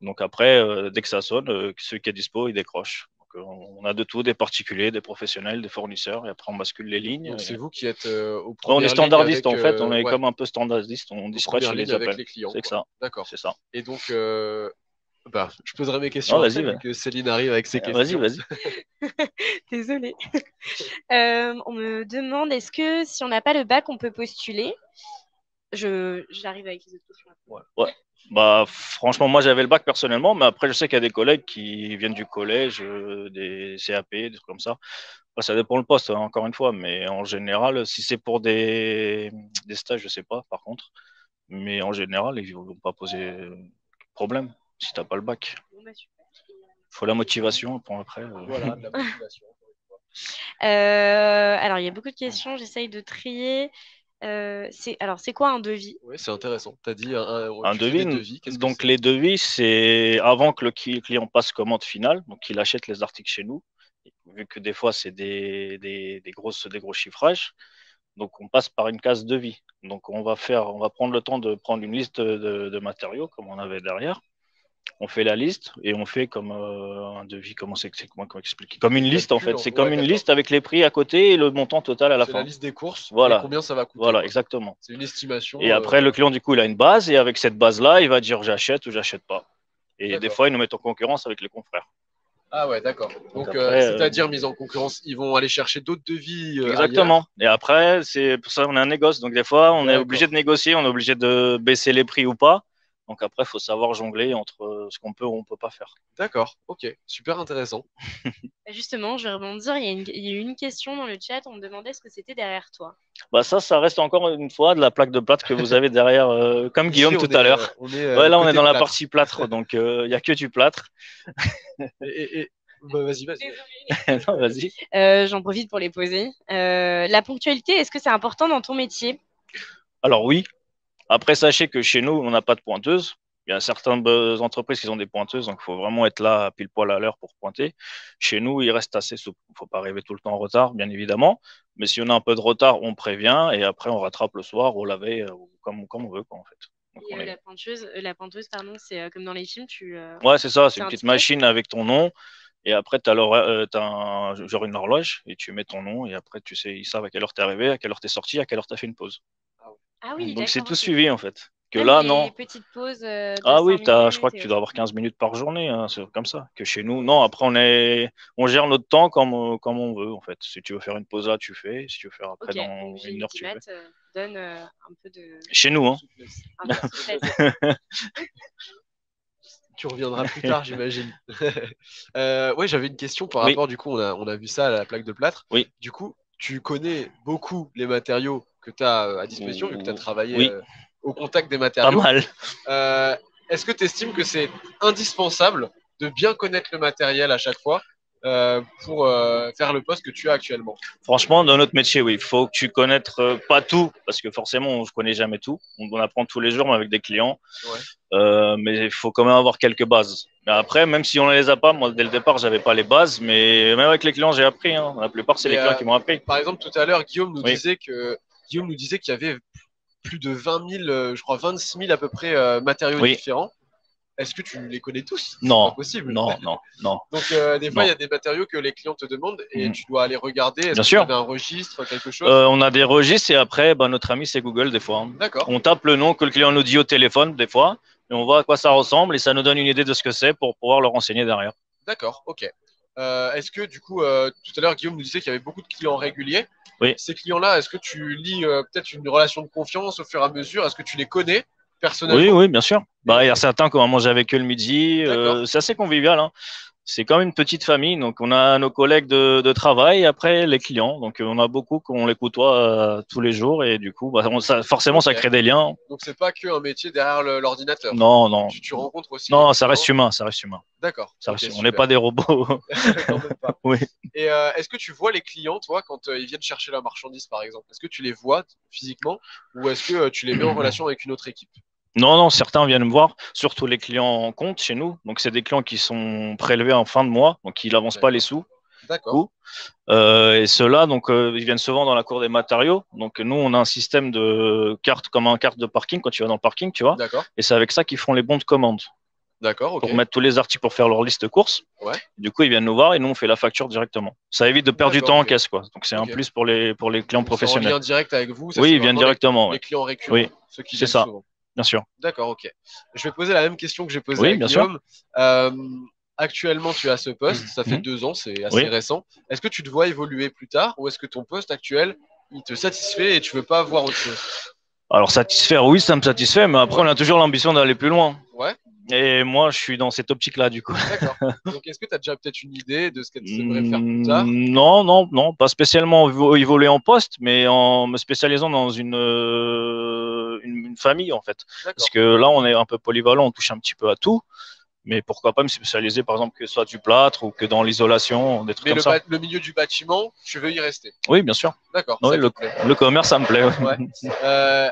Donc après, dès que ça sonne, ceux qui est dispo, ils décrochent. Donc, on a de tout, des particuliers, des professionnels, des fournisseurs, et après on bascule les lignes. Donc c'est vous qui êtes aux On est premières lignes standardiste avec en fait, on est ouais, comme un peu standardiste, on aux dispatche premières lignes les avec appels. les clients, C'est que quoi. ça, D'accord. c'est ça. Et donc, bah, je poserai mes questions Non, vas-y, après vu que Céline arrive avec ses vas-y, questions. vas-y. Désolée. On me demande, est-ce que si on n'a pas le bac, on peut postuler? J'arrive avec les autres questions. Ouais. Bah, franchement, moi j'avais le bac personnellement, mais après je sais qu'il y a des collègues qui viennent du collège, des CAP, des trucs comme ça. Bah, ça dépend le poste, hein, encore une fois, mais en général, si c'est pour des stages, je sais pas, par contre. Mais en général, ils ne vont pas poser problème si tu n'as pas le bac. Bon, bah, super. Il faut la motivation pour après. Voilà, de la motivation. Alors, il y a beaucoup de questions, j'essaye de trier. Alors, c'est quoi un devis? Oui, c'est intéressant. Tu as dit, Un tu fais des devis, devis. Qu'est-ce que donc c'est? les devis, c'est avant que le client passe commande finale, donc il achète les articles chez nous, vu que des fois c'est des gros chiffrages, donc on passe par une case devis. Donc on va prendre le temps de prendre une liste de matériaux comme on avait derrière. On fait la liste et on fait comme un devis. Comment expliquer? Comme une liste en fait. C'est comme une liste avec les prix à côté et le montant total à la C'est fin. la liste des courses et Voilà, combien ça va coûter. voilà, Quoi. exactement. C'est une estimation. Et après, le client, du coup, il a une base et avec cette base-là, il va dire j'achète ou j'achète pas. Et des D'accord. fois, ils nous mettent en concurrence avec les confrères. Ah ouais, d'accord. Donc, après, c'est-à-dire mise en concurrence, ils vont aller chercher d'autres devis Exactement. ailleurs. Et après, c'est pour ça qu'on a un négoce. Donc, des fois, on est D'accord. obligé de négocier, on est obligé de baisser les prix ou pas. Donc, après, il faut savoir jongler entre ce qu'on peut ou on peut pas faire. D'accord, ok, super intéressant. Justement, je vais rebondir. Il y a eu une question dans le chat. On me demandait ce que c'était derrière toi. Bah ça reste encore une fois de la plaque de plâtre que vous avez derrière, comme Ici, Guillaume tout à l'heure. Ouais, là, on est côté dans la plâtre. partie plâtre, donc il n'y a que du plâtre. Bah, vas-y. Non, vas-y. J'en profite pour les poser. La ponctualité, est-ce que c'est important dans ton métier? Alors oui. Après, sachez que chez nous, on n'a pas de pointeuse. Il y a certaines entreprises qui ont des pointeuses, donc il faut vraiment être là pile poil à l'heure pour pointer. Chez nous, il reste assez souple. Il ne faut pas arriver tout le temps en retard, bien évidemment. Mais si on a un peu de retard, on prévient et après on rattrape le soir ou la veille, comme on veut, quoi, en fait. Donc, Et la pointeuse, pardon, c'est comme dans les films, Ouais, c'est ça, c'est c'est une petite indiqué. machine avec ton nom. Et après, tu as genre une horloge et tu mets ton nom et après, tu sais, ils savent à quelle heure tu es arrivé, à quelle heure tu es sorti, à quelle heure tu as fait une pause. Ah oui, Donc, c'est d'accord, tout ok. suivi, en fait. Que Même là, les non. petites pauses de Ah 5 oui, minutes je crois que et tu autres. dois avoir 15 minutes par journée, hein, c'est comme ça. Que chez nous, non, après, on gère notre temps comme on veut, en fait. Si tu veux faire une pause là, tu fais. Si tu veux faire après Ok, dans donc une heure, tu fais. J-Mat donne un peu de Chez nous, hein. un peu de souplesse. Tu reviendras plus tard, j'imagine. Ouais, j'avais une question par Oui. rapport, du coup, on a vu ça à la plaque de plâtre. Oui. Du coup, tu connais beaucoup les matériaux que tu as à disposition, vu que tu as travaillé Oui. au contact des Pas matériaux. mal. Est-ce que tu estimes que c'est indispensable de bien connaître le matériel à chaque fois pour faire le poste que tu as actuellement? Franchement, dans notre métier, oui, il faut que tu connaisses pas tout, parce que forcément, on ne connaît jamais tout. On apprend tous les jours, mais avec des clients. Ouais. Mais il faut quand même avoir quelques bases. Mais après, même si on ne les a pas, moi, dès le départ, j'avais pas les bases, mais même avec les clients, j'ai appris. Hein. La plupart, c'est les clients qui m'ont appris. Par exemple, tout à l'heure, Guillaume nous Oui. disait qu'il y avait plus de 20 000, je crois 26 000 à peu près matériaux Oui. différents. Est-ce que tu les connais tous? Non. C'est pas possible. Non. Donc, des fois, il y a des matériaux que les clients te demandent et tu dois aller regarder. Est-ce Bien que sûr. tu as un registre, quelque chose? On a des registres et après, notre ami, c'est Google des fois. D'accord. On tape le nom que le client nous dit au téléphone des fois et on voit à quoi ça ressemble et ça nous donne une idée de ce que c'est pour pouvoir le renseigner derrière. D'accord, ok. Est-ce que du coup, tout à l'heure, Guillaume nous disait qu'il y avait beaucoup de clients réguliers. Oui. Ces clients-là, est-ce que tu lis peut-être une relation de confiance au fur et à mesure? Est-ce que tu les connais personnellement? Oui, bien sûr. Il y a certains qu'on va manger avec eux le midi. C'est assez convivial. Hein. C'est comme une petite famille. Donc, on a nos collègues de travail et après les clients. Donc, on a beaucoup qu'on les côtoie tous les jours et du coup, forcément, ça crée des liens. Donc, c'est pas qu'un métier derrière l'ordinateur. Non. Tu rencontres aussi. Non, ça reste humain. D'accord. On n'est pas des robots. Quand même pas. Oui. Et est-ce que tu vois les clients, toi, quand ils viennent chercher la marchandise, par exemple? Est-ce que tu les vois physiquement ou est-ce que tu les mets en relation avec une autre équipe? Non, certains viennent me voir, surtout les clients en compte chez nous. Donc, c'est des clients qui sont prélevés en fin de mois, donc ils n'avancent pas les sous. D'accord. Et ceux-là, donc, ils viennent souvent dans la cour des matériaux. Donc, nous, on a un système de carte comme un carte de parking quand tu vas dans le parking, tu vois. D'accord. Et c'est avec ça qu'ils font les bons de commande. D'accord, ok. Pour mettre tous les articles pour faire leur liste de courses. Ouais. Du coup, ils viennent nous voir et nous, on fait la facture directement. Ça évite de perdre du temps en caisse, quoi. Donc, c'est un plus pour les clients professionnels. En lien direct avec vous. Oui, ils viennent directement. Les clients récurrents. Oui, ceux qui c'est viennent ça. souvent. Bien sûr. D'accord, ok. Je vais poser la même question que j'ai posée à Guillaume. Actuellement, tu as ce poste, ça fait 2 ans, c'est assez récent. Est-ce que tu te vois évoluer plus tard ou est-ce que ton poste actuel, il te satisfait et tu veux pas voir autre chose? Alors, satisfaire, oui, ça me satisfait, mais après, on a toujours l'ambition d'aller plus loin. Ouais. Et moi, je suis dans cette optique-là, du coup. D'accord. Donc, est-ce que tu as déjà peut-être une idée de ce que tu aimerais faire plus tard? Non, pas spécialement évoluer en poste, mais en me spécialisant dans une une famille en fait. D'accord. Parce que là, on est un peu polyvalent, on touche un petit peu à tout. Mais pourquoi pas me spécialiser, par exemple, que ce soit du plâtre ou que dans l'isolation, des trucs Mais comme ça. le milieu du bâtiment, tu veux y rester. Oui, bien sûr. D'accord, Oui, ça te plaît. le commerce, ça me plaît. Ouais.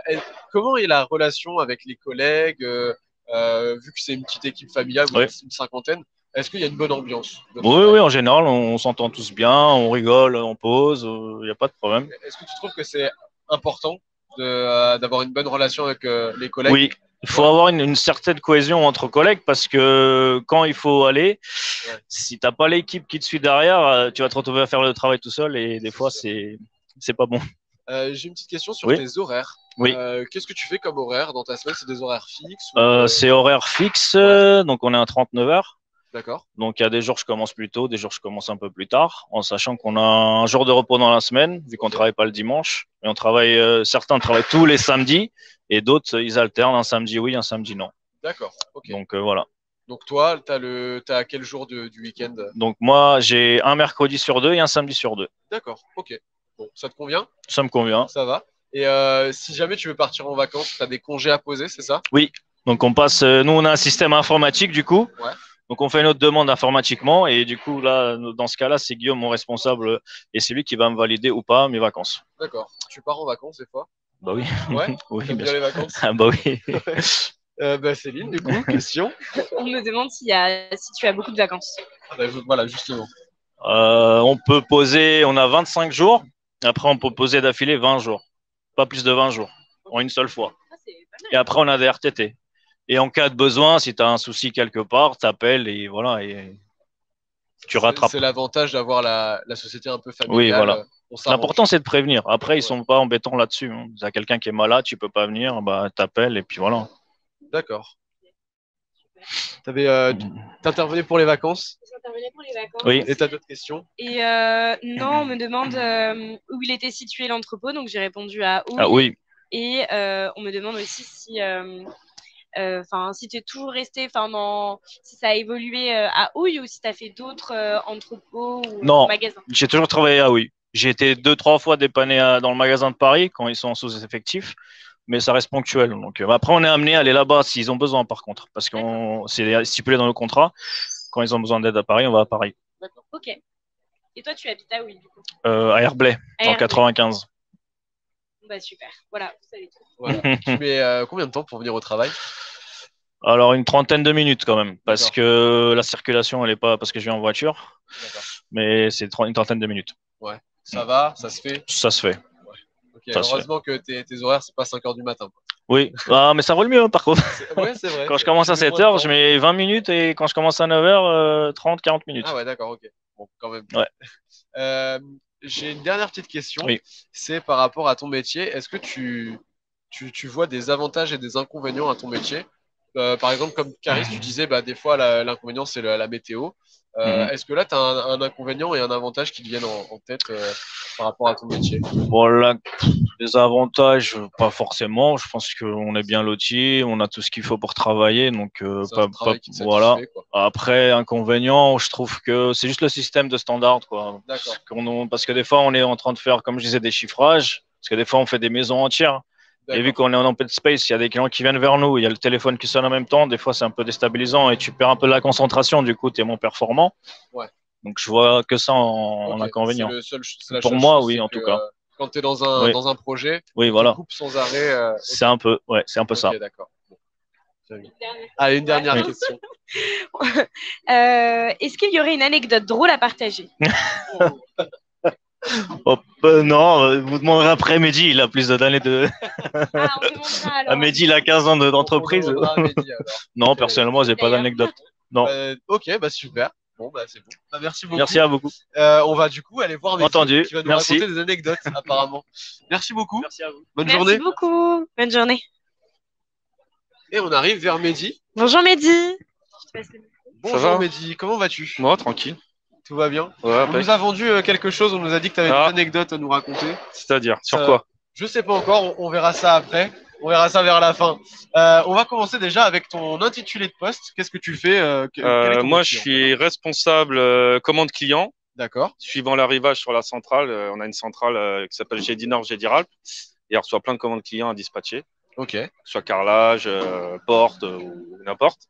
Ouais. Comment est la relation avec les collègues, vu que c'est une petite équipe familiale, vous Oui. êtes une cinquantaine, est-ce qu'il y a une bonne ambiance de Oui, travail? oui, en général, on s'entend tous bien, on rigole, on pose, il n'y a pas de problème. Est-ce que tu trouves que c'est important d'avoir une bonne relation avec les collègues? Oui, il faut Ouais. avoir une certaine cohésion entre collègues parce que quand il faut aller, Ouais. si t'as pas l'équipe qui te suit derrière, tu vas te retrouver à faire le travail tout seul et des fois, sûr. c'est pas bon. J'ai une petite question sur Oui. tes horaires. Oui. Qu'est-ce que tu fais comme horaire dans ta semaine? C'est des horaires fixes ou, C'est horaire fixe, Ouais. donc on est à 39 heures. D'accord. Donc il y a des jours je commence plus tôt, des jours je commence un peu plus tard, en sachant qu'on a un jour de repos dans la semaine, vu qu'on travaille pas le dimanche. Et on travaille, certains travaillent tous les samedis, et d'autres ils alternent un samedi oui, un samedi non. D'accord. Ok. Donc voilà. Donc toi, t'as quel jour du week-end? Donc moi j'ai un mercredi sur deux et un samedi sur deux. D'accord. Ok. Bon, ça te convient? Ça me convient. Ça va. Et si jamais tu veux partir en vacances, tu as des congés à poser, c'est ça? Oui. Donc on passe, nous on a un système informatique du coup. Ouais. Donc on fait notre demande informatiquement et du coup là dans ce cas-là c'est Guillaume mon responsable et c'est lui qui va me valider ou pas mes vacances. D'accord. Tu pars en vacances des fois? Bah oui. Ouais. Oui, T'aimes bien bien les sûr. vacances? Ah bah oui. Céline, du coup, question. On me demande si tu as beaucoup de vacances. Ah bah, voilà, justement. On peut poser, on a 25 jours. Après, on peut poser d'affilée 20 jours. Pas plus de 20 jours en une seule fois. Ah, c'est pas mal. Et après, on a des RTT. Et en cas de besoin, si tu as un souci quelque part, tu appelles et voilà, et tu rattrapes. C'est l'avantage d'avoir la société un peu familiale. Oui, voilà. On s'arrange. L'important, c'est de prévenir. Après, ils Ouais. sont pas embêtants là-dessus. Hein. Si tu as quelqu'un qui est malade, tu peux pas venir, bah, t'appelles et puis voilà. D'accord. T'intervenais pour les vacances J'intervenais pour les vacances. Oui. et t'as d'autres questions? Et non, on me demande où il était situé l'entrepôt, donc j'ai répondu à Houille. Ah oui. Et on me demande aussi si tu es toujours resté, si ça a évolué à Houille ou si tu as fait d'autres entrepôts ou Non. magasins. J'ai toujours travaillé à oui. J'ai été 2-3 fois dépanné dans le magasin de Paris quand ils sont en sous-effectif, mais ça reste ponctuel. Donc après, on est amené à aller là-bas s'ils ont besoin, par contre, parce que c'est stipulé dans le contrat. Quand ils ont besoin d'aide à Paris, on va à Paris. D'accord. Ok. Et toi, tu habites à Houille, du coup? À Herblay, À en Herblay. 95. Bah super. Voilà, vous savez tout. Voilà. Tu mets combien de temps pour venir au travail? Alors, une trentaine de minutes quand même, parce D'accord. que la circulation, elle est pas, parce que je viens en voiture, D'accord. mais c'est une trentaine de minutes. Ouais. Ça va, ça se fait. Ça se fait. Ok. Ça se Heureusement que tes horaires, c'est pas 5 heures du matin. Quoi. Oui, ah, mais ça vaut le mieux, hein, par contre. Ouais, c'est vrai. Quand je commence à 7 heures, je mets 20 minutes et quand je commence à 9 heures, 30, 40 minutes. Ah ouais, d'accord, ok. Bon, quand même. Ouais. J'ai une dernière petite question. Oui. C'est par rapport à ton métier. Est-ce que tu vois des avantages et des inconvénients à ton métier? Par exemple, comme Caris, tu disais, bah, des fois, l'inconvénient, c'est la météo. Est-ce que là, tu as un inconvénient et un avantage qui te viennent en tête par rapport à ton métier? Voilà, les avantages, pas forcément. Je pense qu'on est bien loti, on a tout ce qu'il faut pour travailler, donc C'est un travail qui te voilà. satisfait, quoi. Après, inconvénient, je trouve que c'est juste le système de standard, quoi. D'accord. Parce que des fois, on est en train de faire, comme je disais, des chiffrages, parce que des fois, on fait des maisons entières. Et vu qu'on est en open space, il y a des clients qui viennent vers nous, il y a le téléphone qui sonne en même temps, des fois, c'est un peu déstabilisant et tu perds un peu la concentration, du coup, tu es moins performant. Ouais. Donc, je vois que ça en inconvénient. C'est la Pour seule moi, chose, oui, c'est en que, tout cas. quand tu es dans un projet, Oui, tu voilà. coupes sans arrêt. C'est un peu, ouais, c'est un peu ça. Ok, d'accord. Bon. Allez, une dernière question. Est-ce qu'il y aurait une anecdote drôle à partager? Hop, non, vous demanderez après Mehdi, il a plus d'années de. Ah, on demandera alors. Ah, Mehdi, il a 15 ans d'entreprise. On demandera à Mehdi, alors. Non, personnellement, j'ai pas D'ailleurs. d'anecdote. Non. Ok, bah super. Bon, bah c'est bon. Bah, merci beaucoup. Merci à vous. On va du coup aller voir Mehdi Entendu. qui va nous Merci. raconter des anecdotes apparemment. Merci beaucoup. Merci à vous. Bonne Merci journée. beaucoup. Bonne journée. Et on arrive vers Mehdi. Bonjour Mehdi. Bonjour Mehdi, comment vas-tu? Moi, tranquille. Tout va bien? Ouais, On impec. nous a vendu quelque chose, on nous a dit que tu avais des anecdotes à nous raconter. C'est-à-dire, sur quoi? Je sais pas encore, on verra ça après. On verra ça vers la fin. On va commencer déjà avec ton intitulé de poste. Qu'est-ce que tu fais? Quel est ton Moi, métier, je suis responsable commande client. D'accord. Suivant l'arrivage sur la centrale, on a une centrale qui s'appelle Gédi Nord, Gédi Ralph. Et on reçoit plein de commandes clients à dispatcher. Ok. soit carrelage, porte ou n'importe.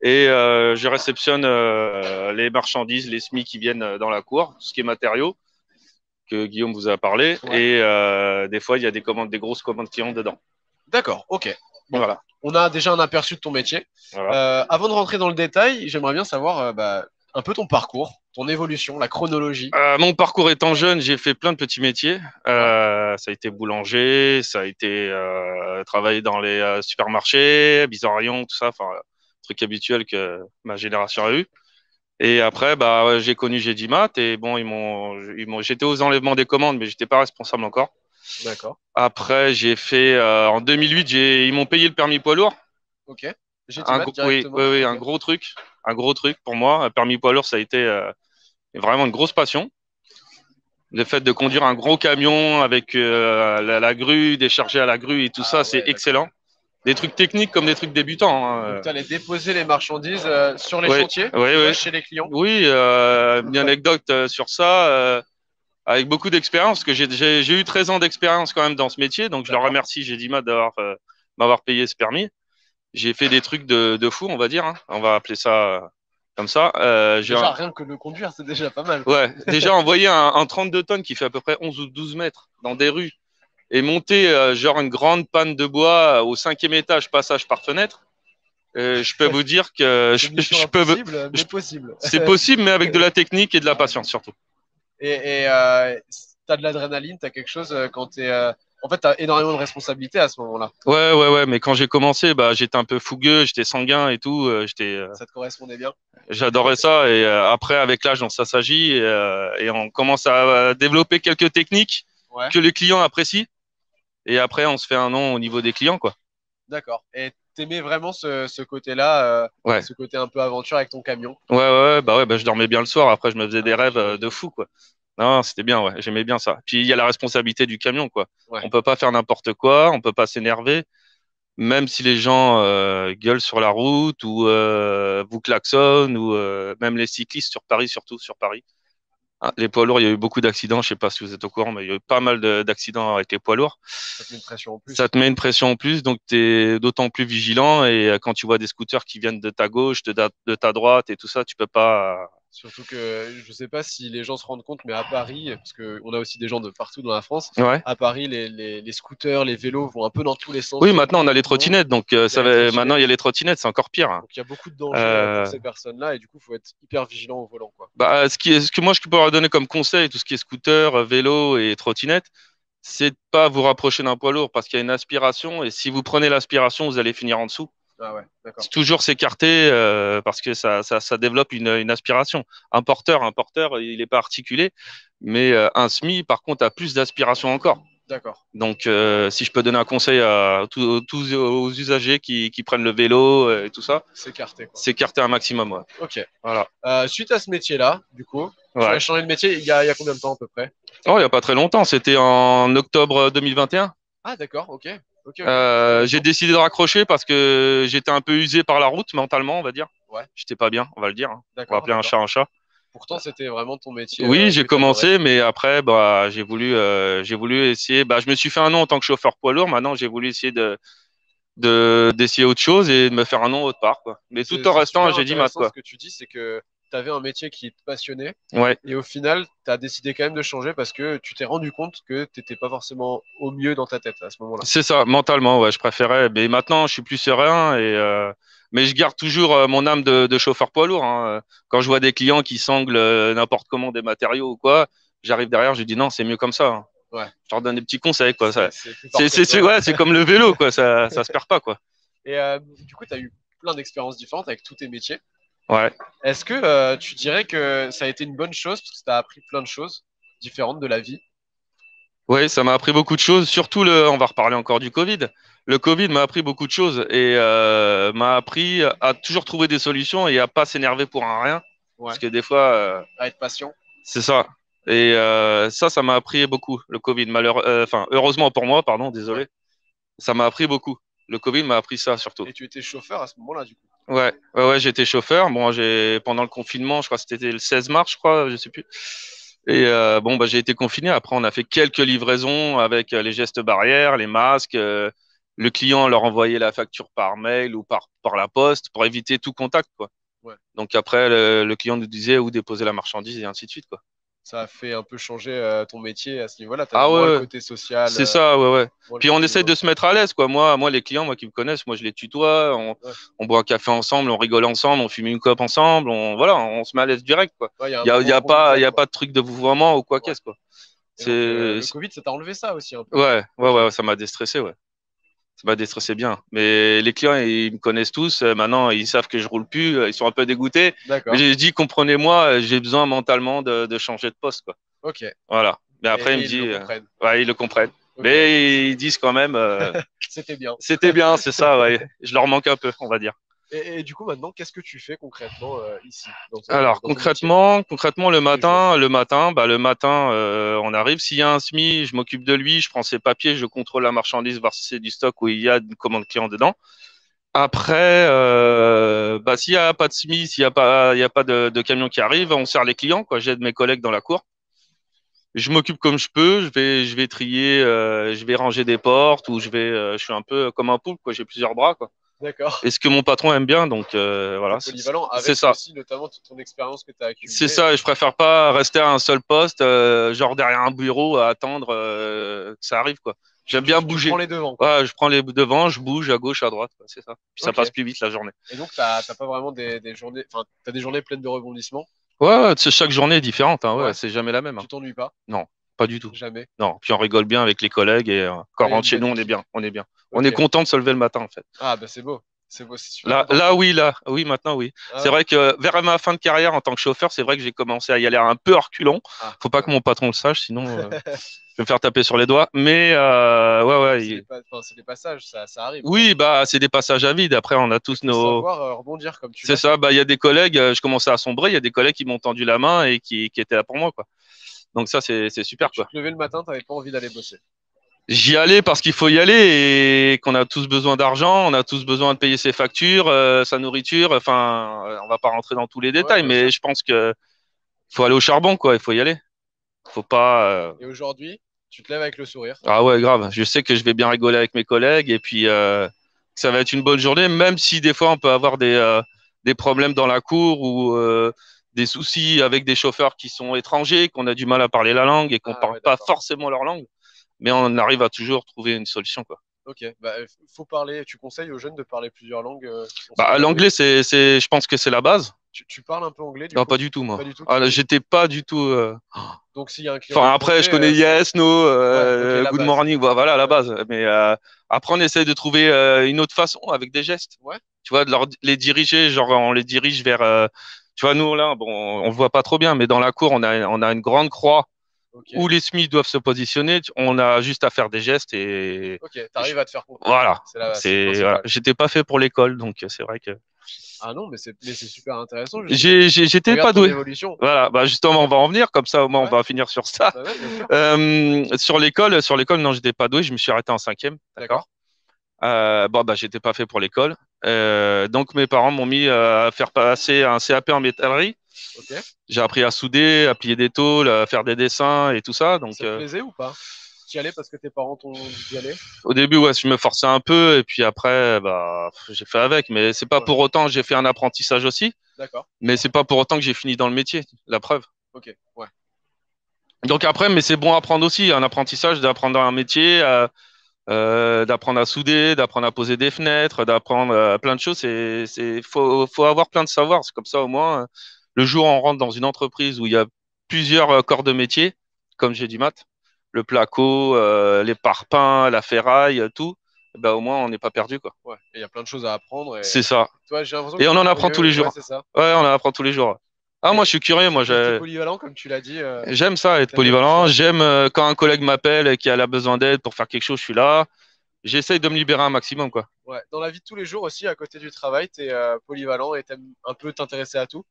Et je réceptionne les marchandises, les semis qui viennent dans la cour, tout ce qui est matériaux que Guillaume vous a parlé. Ouais. Et des fois, il y a des grosses commandes clients dedans. D'accord, ok. Bon, Voilà. on a déjà un aperçu de ton métier. Voilà. Avant de rentrer dans le détail, j'aimerais bien savoir un peu ton parcours, ton évolution, la chronologie. Mon parcours étant jeune, j'ai fait plein de petits métiers. Ouais. Ça a été boulanger, ça a été travailler dans les supermarchés, bizarrions, tout ça, enfin, truc habituel que ma génération a eu. Et après, bah, j'ai connu Gédimat et bon, j'étais aux enlèvements des commandes, mais j'étais pas responsable encore. D'accord. Après, j'ai fait, en 2008, ils m'ont payé le permis poids lourd. Ok. J'ai dit maths Oui, directement. oui, oui, Ok. un gros truc pour moi. Un permis poids lourd, ça a été vraiment une grosse passion. Le fait de conduire un gros camion avec la grue, décharger à la grue et tout ça, c'est Ouais, excellent. Des trucs techniques comme des trucs débutants, hein. donc, tu allais déposer les marchandises sur les Oui, chantiers, oui, tu vois, oui. chez les clients. Oui, une anecdote sur ça, avec beaucoup d'expérience, parce que j'ai eu 13 ans d'expérience quand même dans ce métier, donc je leur remercie, j'ai dit m'avoir payé ce permis. J'ai fait des trucs de fou, on va dire, hein. On va appeler ça comme ça. Déjà, rien que le conduire, c'est déjà pas mal. Ouais, déjà envoyer un 32 tonnes qui fait à peu près 11 ou 12 mètres dans des rues et monter genre une grande panne de bois au 5e étage, passage par fenêtre. Je peux vous dire que C'est mission impossible, mais possible. c'est possible, mais avec de la technique et de la patience surtout. Et t'as de l'adrénaline, t'as quelque chose quand t'es. En fait, t'as énormément de responsabilités à ce moment-là. Ouais, mais quand j'ai commencé, bah, j'étais un peu fougueux, j'étais sanguin et tout. Ça te correspondait bien. J'adorais ça. Et après, avec l'âge, on s'assagit et on commence à développer quelques techniques Ouais. que les clients apprécient. Et après, on se fait un nom au niveau des clients, quoi. D'accord. Et t'aimais vraiment ce côté-là, Ouais. ce côté un peu aventure avec ton camion. Bah, je dormais bien le soir. Après, je me faisais des rêves de fou, quoi. Non, c'était bien, ouais. J'aimais bien ça. Puis, il y a la responsabilité du camion, quoi. Ouais. On peut pas faire n'importe quoi, on peut pas s'énerver. Même si les gens gueulent sur la route ou vous klaxonnent ou même les cyclistes sur Paris, surtout sur Paris. Ah, les poids lourds, il y a eu beaucoup d'accidents. Je sais pas si vous êtes au courant, mais il y a eu pas mal d'accidents avec les poids lourds. Ça te met une pression en plus. Ça te met une pression en plus, donc tu es d'autant plus vigilant. Et quand tu vois des scooters qui viennent de ta gauche, de ta droite et tout ça, tu peux pas. Surtout que je sais pas si les gens se rendent compte, mais à Paris, parce qu'on a aussi des gens de partout dans la France, Ouais. à Paris, les scooters, les vélos vont un peu dans tous les sens. Oui, maintenant on a les trottinettes, donc maintenant il y a les trottinettes, c'est encore pire. Donc il y a beaucoup de dangers pour ces personnes-là, et du coup, il faut être hyper vigilant au volant, quoi. Bah, ce que moi je peux leur donner comme conseil, tout ce qui est scooter, vélo et trottinette, c'est de pas vous rapprocher d'un poids lourd parce qu'il y a une aspiration et si vous prenez l'aspiration, vous allez finir en dessous. Ah ouais, d'accord. C'est toujours s'écarter parce que ça développe une aspiration. Un porteur, il n'est pas articulé, mais un SMI, par contre, a plus d'aspiration encore. D'accord. Donc, si je peux donner un conseil à tous aux usagers qui prennent le vélo et tout ça, S'écarter, quoi. s'écarter un maximum. Ouais. Ok. Voilà. Suite à ce métier-là, du coup, tu Ouais. as changé de métier il y a combien de temps à peu près? Oh, il n'y a pas très longtemps, c'était en octobre 2021. Ah d'accord, ok. J'ai décidé de raccrocher parce que j'étais un peu usé par la route mentalement, on va dire. Ouais. J'étais pas bien, on va le dire, hein. On va D'accord, appeler un chat un chat. Pourtant, c'était vraiment ton métier. Oui, j'ai que t'adorais. commencé, mais après, bah, j'ai voulu essayer. Bah, je me suis fait un nom en tant que chauffeur poids lourd. Maintenant, j'ai voulu essayer d'essayer autre chose et de me faire un nom autre part, quoi. Mais tout en restant, j'ai dit maths, quoi. Ce que tu dis, c'est que tu avais un métier qui te passionnait. Ouais. Et au final, tu as décidé quand même de changer parce que tu t'es rendu compte que tu n'étais pas forcément au mieux dans ta tête à ce moment-là. C'est ça, mentalement, ouais, je préférais. Mais maintenant, je suis plus serein mais je garde toujours mon âme de chauffeur poids lourd, hein. Quand je vois des clients qui sanglent n'importe comment des matériaux ou quoi, j'arrive derrière, je dis non, c'est mieux comme ça, hein. Ouais. Je leur donne des petits conseils, quoi. C'est comme le vélo, quoi. Ça se perd pas, quoi. Et du coup, tu as eu plein d'expériences différentes avec tous tes métiers. Ouais. Est-ce que tu dirais que ça a été une bonne chose parce que tu as appris plein de choses différentes de la vie? Oui, ça m'a appris beaucoup de choses, surtout on va reparler encore du Covid. Le Covid m'a appris beaucoup de choses et m'a appris à toujours trouver des solutions et à pas s'énerver pour un rien. Ouais. Parce que des fois, À être patient. c'est ça. Et ça m'a appris beaucoup, le Covid. Heureusement pour moi, pardon, désolé. Ça m'a appris beaucoup. Le Covid m'a appris ça surtout. Et tu étais chauffeur à ce moment-là, du coup? Ouais, j'étais chauffeur. Bon, pendant le confinement, je crois que c'était le 16 mars, je crois, je sais plus. Et j'ai été confiné. Après, on a fait quelques livraisons avec les gestes barrières, les masques, le client leur envoyait la facture par mail ou par la poste pour éviter tout contact, quoi. Ouais. Donc après, le client nous disait où déposer la marchandise et ainsi de suite, quoi. Ça a fait un peu changer ton métier à ce niveau-là. Tu as Ah moins le ouais, côté social, c'est ça, ouais, ouais. moins le Puis on côté essaie humain. de se mettre à l'aise, quoi. Moi, les clients, moi qui me connaissent, moi je les tutoie, Ouais. on boit un café ensemble, on rigole ensemble, on fume une clope ensemble, voilà, on se met à l'aise direct, quoi. Ouais, il y a un Il y moment a pas, il convivial, y a quoi. pas de truc de vouvoiement ou quoi Ouais. qu'est-ce, quoi. Et donc, C'est, le Covid, ça t'a enlevé ça aussi un peu. ouais, ouais, Ok. ouais, ça m'a déstressé, ouais. Ça m'a déstressé bien. Mais les clients, ils me connaissent tous. Maintenant, ils savent que je roule plus. Ils sont un peu dégoûtés. Mais D'accord. j'ai dit, comprenez-moi, j'ai besoin mentalement de changer de poste, quoi. Ok. Voilà. Mais après, il me Ils le dit, comprennent. ouais, ils le comprennent. Ok. Mais ils disent quand même, C'était bien. c'était bien, c'est ça, ouais. Je leur manque un peu, on va dire. Et du coup, maintenant, qu'est-ce que tu fais concrètement ici, Alors dans ton métier, concrètement le tous les jours? matin, on arrive. S'il y a un SMI, je m'occupe de lui, je prends ses papiers, je contrôle la marchandise, voir si c'est du stock ou il y a une commande client dedans. Après, bah, s'il y a pas de SMI, il y a pas de camion qui arrive, on sert les clients, quoi. J'aide mes collègues dans la cour. Je m'occupe comme je peux. Je vais trier, je vais ranger des portes ou je suis un peu comme un poulpe, quoi. J'ai plusieurs bras, quoi. D'accord. Et ce que mon patron aime bien, donc T'es voilà, polyvalent c'est avec ça. aussi notamment toute ton expérience que tu as C'est accumulée. ça, et je préfère pas rester à un seul poste, genre derrière un bureau à attendre que ça arrive, quoi. J'aime bien Tu prends bouger. les devants, quoi. Ouais, je prends les devants, je bouge à gauche, à droite, quoi, c'est ça. Puis ça Ok. passe plus vite la journée. Et donc, t'as pas vraiment des journées, enfin, t'as des journées pleines de rebondissements. Ouais, ouais, chaque journée est différente, hein, ouais, Ouais. c'est jamais la même, hein. Tu t'ennuies pas? Non, pas du tout. Jamais. Non, puis on rigole bien avec les collègues et quand Ah, on il y a rentre une chez bonne nous, on est équipe. bien, on est bien. On est Ok. content de se lever le matin, en fait. Ah, bah c'est beau. C'est beau, c'est super Oui, maintenant, oui. Ah C'est ouais. vrai que vers ma fin de carrière en tant que chauffeur, c'est vrai que j'ai commencé à y aller un peu à reculons. Ah, Faut pas ouais. que mon patron le sache, sinon je vais me faire taper sur les doigts. Mais ouais, ouais. Enfin, c'est des passages, ça arrive, quoi. Oui, bah c'est des passages à vide. Après, on a Il tous faut nos. savoir rebondir comme tu C'est l'as ça. fait. Bah il y a des collègues. Je commençais à sombrer. Il y a des collègues qui m'ont tendu la main et qui étaient là pour moi, quoi. Donc ça, c'est Et super, tu quoi. te levais le matin, t'avais pas envie d'aller bosser. J'y allais parce qu'il faut y aller et qu'on a tous besoin d'argent, on a tous besoin de payer ses factures, sa nourriture. Enfin, on va pas rentrer dans tous les Ouais, détails, bien sûr. mais je pense que faut aller au charbon, quoi. Il faut y aller. Faut pas. Et aujourd'hui, tu te lèves avec le sourire. Ah ouais, grave. Je sais que je vais bien rigoler avec mes collègues et puis que ça va être une bonne journée, même si des fois on peut avoir des problèmes dans la cour ou des soucis avec des chauffeurs qui sont étrangers, qu'on a du mal à parler la langue et qu'on Ah parle ouais, pas d'accord. forcément leur langue, mais on arrive à toujours trouver une solution, quoi. Ok. Bah, faut parler. Tu conseilles aux jeunes de parler plusieurs langues pour Bah, s'épanouir. l'anglais, je pense que c'est la base. Tu parles un peu anglais du Non, coup? pas du tout, Pas moi. du tout. Ah, là, j'étais pas du tout. Donc s'il y a un client Enfin, après, je étranger, connais c'est yes, no, ouais, ok, la good base. morning, voilà la Ouais. base. Mais après, on essaie de trouver une autre façon avec des gestes. Ouais. Tu vois, les diriger, genre on les dirige vers. Tu vois, nous là, bon, on voit pas trop bien, mais dans la cour, on a une grande croix Ok. où les SMI doivent se positionner. On a juste à faire des gestes Ok. T'arrives à te faire comprendre. voilà. C'est le Voilà. principal. J'étais pas fait pour l'école, donc c'est vrai que. Ah non, mais c'est super intéressant justement. J'étais Regarde pas ton doué. évolution. Voilà, bah justement, on va en venir, comme ça au moins on Ouais. va finir sur ça. Bah ouais, bien sûr. Sur l'école, non, j'étais pas doué, je me suis arrêté en cinquième, D'accord. d'accord. Bon, bah j'étais pas fait pour l'école, donc mes parents m'ont mis à faire passer un CAP en métallerie. Ok. J'ai appris à souder, à plier des tôles, à faire des dessins et tout ça. Donc Ça te plaisait ou pas? Tu y allais parce que tes parents t'ont dit d'y aller? au début, ouais, je me forçais un peu, et puis après, bah j'ai fait avec. Mais c'est pas Ouais. pour autant, j'ai fait un apprentissage aussi, D'accord. mais c'est pas pour autant que j'ai fini dans le métier. La preuve. Ok. Ouais. Donc après, mais c'est bon à apprendre aussi, un apprentissage, d'apprendre un métier, d'apprendre à souder, d'apprendre à poser des fenêtres, d'apprendre plein de choses. Faut avoir plein de savoirs. C'est comme ça au moins, le jour où on rentre dans une entreprise où il y a plusieurs corps de métier, comme j'ai dit maths, le placo, les parpaings, la ferraille, tout, bah au moins on n'est pas perdu, quoi. Ouais. Et il y a plein de choses à apprendre. Et C'est ça. toi, j'ai l'impression que Et on t'es en apprend tous les curieux. Ouais, jours. c'est ça. Ouais, on en apprend tous les jours. Ah, moi je Et suis curieux, t'es polyvalent, comme tu l'as dit. j'aime ça, être T'aimes bien toucher polyvalent. à tout. J'aime quand un collègue m'appelle et qu'il a besoin d'aide pour faire quelque chose, je suis là. J'essaye de me libérer un maximum, quoi. Ouais. Dans la vie de tous les jours aussi, à côté du travail, t'es polyvalent et t'aimes un peu t'intéresser à tout.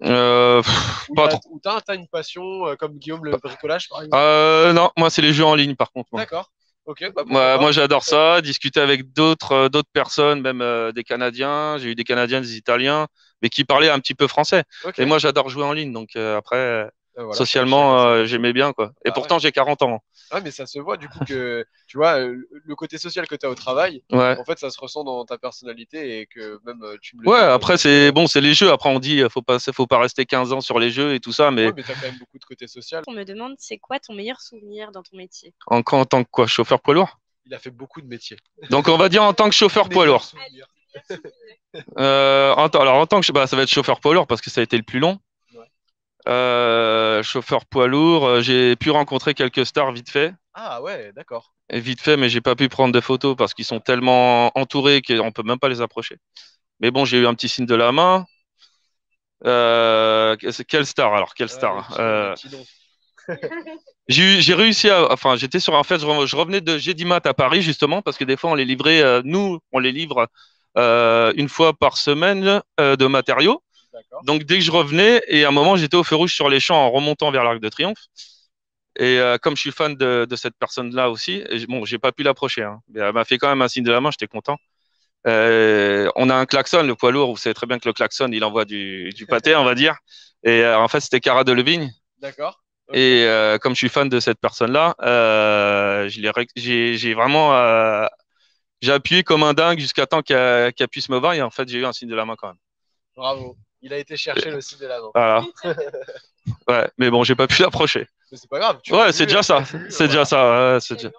Pas trop. Ou t'as une passion comme Guillaume le bricolage par exemple. Non, moi c'est les jeux en ligne par contre, moi. D'accord. Ok. Bah pourquoi Moi pas. j'adore ça, discuter avec d'autres personnes, même des Canadiens. J'ai eu des Canadiens, des Italiens, mais qui parlaient un petit peu français. Ok. Et moi j'adore jouer en ligne, donc après Voilà, Socialement, chacun ses j'aimais bien, quoi. Et Bah pourtant, j'ai 40 ans. ouais, mais ça se voit du coup que, tu vois, le côté social que tu as au travail, Ouais. en fait, ça se ressent dans ta personnalité et que même tu me le Ouais, dis. après, c'est bon, c'est les jeux. Après, on dit, faut pas rester 15 ans sur les jeux et tout ça, mais Ouais, mais tu as quand même beaucoup de côté social. On me demande, c'est quoi ton meilleur souvenir dans ton métier? en tant que quoi, chauffeur poids lourd. Il a fait beaucoup de métiers. Donc, on va dire en tant que chauffeur poids Meilleur lourd. souvenir. Alors, en tant que, bah, ça va être chauffeur poids lourd parce que ça a été le plus long. Chauffeur poids lourd, j'ai pu rencontrer quelques stars vite fait. Ah ouais, d'accord. Et vite fait, mais j'ai pas pu prendre de photos parce qu'ils sont tellement entourés qu'on peut même pas les approcher. Mais bon, j'ai eu un petit signe de la main. Quelle star alors? Quelle star? Les petits noms. J'ai réussi à, enfin, j'étais sur, en fait, je revenais de Gédimat à Paris justement parce que des fois on les livrait, nous, on les livre une fois par semaine de matériaux. D'accord. Donc dès que je revenais, et à un moment j'étais au feu rouge sur les champs en remontant vers l'Arc de Triomphe. Et comme je suis fan de cette personne-là aussi, et bon, j'ai pas pu l'approcher. Hein, mais elle m'a fait quand même un signe de la main, j'étais content. On a un klaxon, le poids lourd. Vous savez très bien que le klaxon, il envoie du pâté, on va dire. Et en fait, c'était Cara Delevingne. D'accord. Ok. Et comme je suis fan de cette personne-là, j'ai vraiment j'ai appuyé comme un dingue jusqu'à temps qu'elle puisse me voir. Et en fait, j'ai eu un signe de la main quand même. Bravo. Il a été chercher le signe de la main. Voilà. Ouais, mais bon, j'ai pas pu l'approcher. Mais c'est pas grave. Ouais, c'est déjà ça. C'est déjà ça. Ouais, c'est déjà.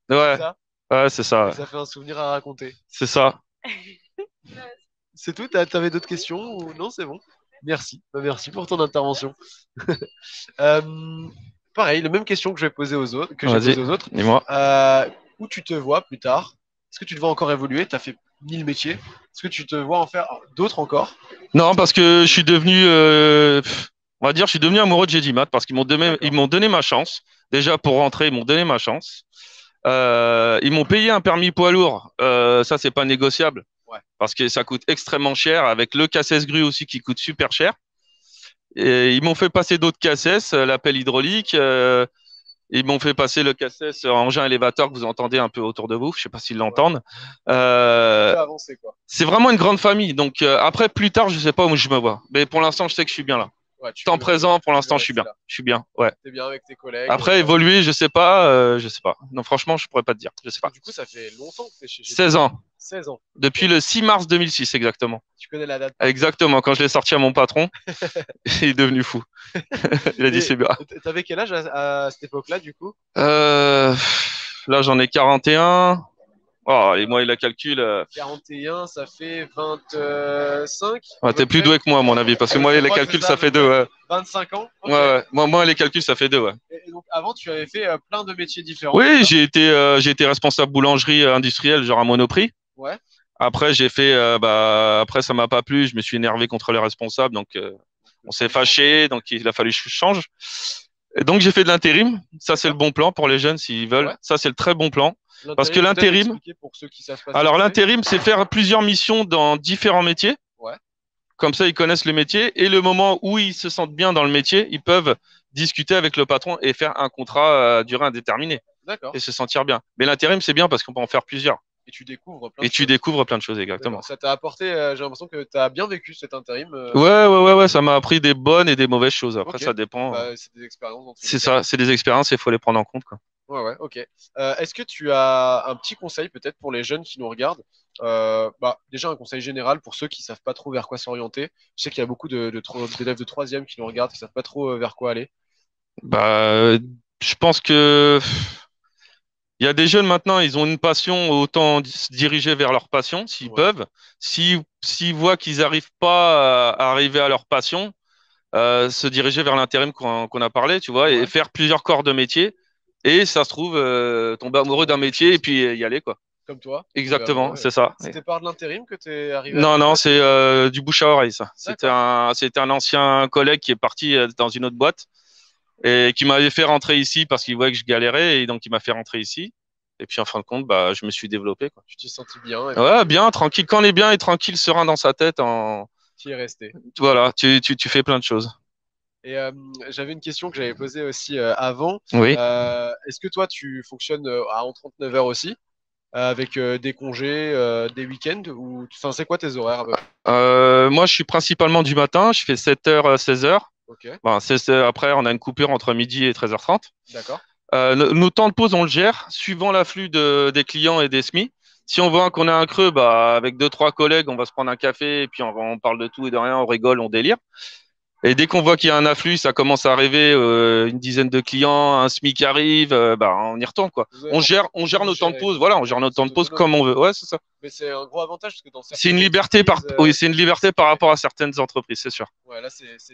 Ouais, Ça. ouais, c'est ça. Ouais. Ça fait un souvenir à raconter. C'est ça. C'est tout? T'avais d'autres questions ou non? C'est bon. Merci. Bah, merci pour ton intervention. Euh, pareil, la même question que je vais poser aux autres, que j'ai Vas-y, posée aux autres. dis-moi. Où tu te vois plus tard? Est-ce que tu te vois encore évoluer? Tu as fait 1000 métiers. Est-ce que tu te vois en faire d'autres encore? Non, parce que je suis devenu, on va dire, je suis devenu amoureux de Jedimat parce ils m'ont donné ma chance. Déjà pour rentrer, ils m'ont donné ma chance. Ils m'ont payé un permis poids lourd. Ça, c'est pas négociable. Ouais. Parce que ça coûte extrêmement cher, avec le cassesse grue aussi qui coûte super cher. Et ils m'ont fait passer d'autres cassettes, la pelle hydraulique. Ils m'ont fait passer le cassesse engin élévateur que vous entendez un peu autour de vous. Je sais pas s'ils l'entendent. Avancer, quoi. C'est vraiment une grande famille. Donc après, plus tard, je sais pas où je me vois. Mais pour l'instant, je sais que je suis bien là. Ouais, Temps présent, pour l'instant, je suis bien. Là. Je suis bien. Ouais. T'es bien avec tes collègues. Après, évoluer, je sais pas. Je sais pas. Non, franchement, je pourrais pas te dire. Je sais pas. Du coup, ça fait longtemps que t'es chez 16 ans. 16 ans. Depuis le 6 mars 2006, exactement. Tu connais la date? Exactement. Quand je l'ai sorti à mon patron, il est devenu fou. Il a dit c'est bien. T'avais quel âge à cette époque-là, du coup? Là, j'en ai 41. Oh, et moi, il a calcul. 41, ça fait 25. Ouais, t'es plus doué que moi, à mon avis, parce que moi, les calculs, ça fait 2. Ouais. 25 ans? Okay. Ouais. Moi, les calculs, ça fait 2. Ouais. Et donc, avant, tu avais fait plein de métiers différents. Oui, j'ai été responsable boulangerie industrielle, genre à Monoprix. Ouais. Après, après, ça m'a pas plu. Je me suis énervé contre les responsables, donc on s'est fâché, donc il a fallu que je change. Et donc, j'ai fait de l'intérim. Ça, c'est le bon plan pour les jeunes s'ils veulent. Ouais. Ça, c'est le très bon plan. Parce que l'intérim, alors l'intérim, c'est faire plusieurs missions dans différents métiers. Ouais. Comme ça, ils connaissent le métier. Et le moment où ils se sentent bien dans le métier, ils peuvent discuter avec le patron et faire un contrat à durée indéterminée. D'accord. Et se sentir bien. Mais l'intérim, c'est bien parce qu'on peut en faire plusieurs. Et tu découvres plein de choses, exactement. Ça t'a apporté, j'ai l'impression que tu as bien vécu cet intérim. Ouais, ça m'a appris des bonnes et des mauvaises choses. Après, ça dépend. Bah, c'est des expériences. C'est ça, c'est des expériences et il faut les prendre en compte, quoi. Ouais, ok. Est-ce que tu as un petit conseil peut-être pour les jeunes qui nous regardent? Déjà un conseil général pour ceux qui savent pas trop vers quoi s'orienter. Je sais qu'il y a beaucoup d'élèves de troisième qui nous regardent, qui savent pas trop vers quoi aller. Je pense que il y a des jeunes maintenant, ils ont une passion, autant se diriger vers leur passion s'ils peuvent. S'ils voient qu'ils n'arrivent pas à arriver à leur passion, se diriger vers l'intérim qu'on a parlé, tu vois, et faire plusieurs corps de métier. Et ça se trouve, tomber amoureux d'un métier et puis y aller, quoi. Comme toi. Exactement, c'est ça. C'était par de l'intérim que tu es arrivé Non, c'est du bouche à oreille, ça. C'était un ancien collègue qui est parti dans une autre boîte et qui m'avait fait rentrer ici parce qu'il voyait que je galérais et donc il m'a fait rentrer ici. Et puis en fin de compte, je me suis développé, quoi. Tu t'es senti bien? Ouais, bien, tranquille. Quand on est bien et tranquille, serein dans sa tête, tu y es resté. Voilà, tu fais plein de choses. Et j'avais une question que j'avais posée aussi avant. Oui. Est-ce que toi, tu fonctionnes en 39 heures aussi, avec des congés, des week-ends ou... Enfin, c'est quoi tes horaires? Moi, je suis principalement du matin. Je fais 7h, 16h. Ok, Ben, après, on a une coupure entre midi et 13h30. d'accord. Nos temps de pause, on le gère suivant l'afflux des clients et des SMI. Si on voit qu'on a un creux, bah, avec deux, trois collègues, on va se prendre un café et puis on parle de tout et de rien, on rigole, on délire. Et dès qu'on voit qu'il y a un afflux, ça commence à arriver, une dizaine de clients, un SMI qui arrive, bah, on y retourne, quoi. Vous avez On gère nos temps de géré, pause, quoi. voilà, on gère nos C'est temps de pause autonome. comme on veut. Ouais, c'est ça. Mais c'est un gros avantage parce que dans C'est certaines une liberté entreprises, oui, c'est une liberté par rapport à certaines entreprises, c'est sûr. ouais, là,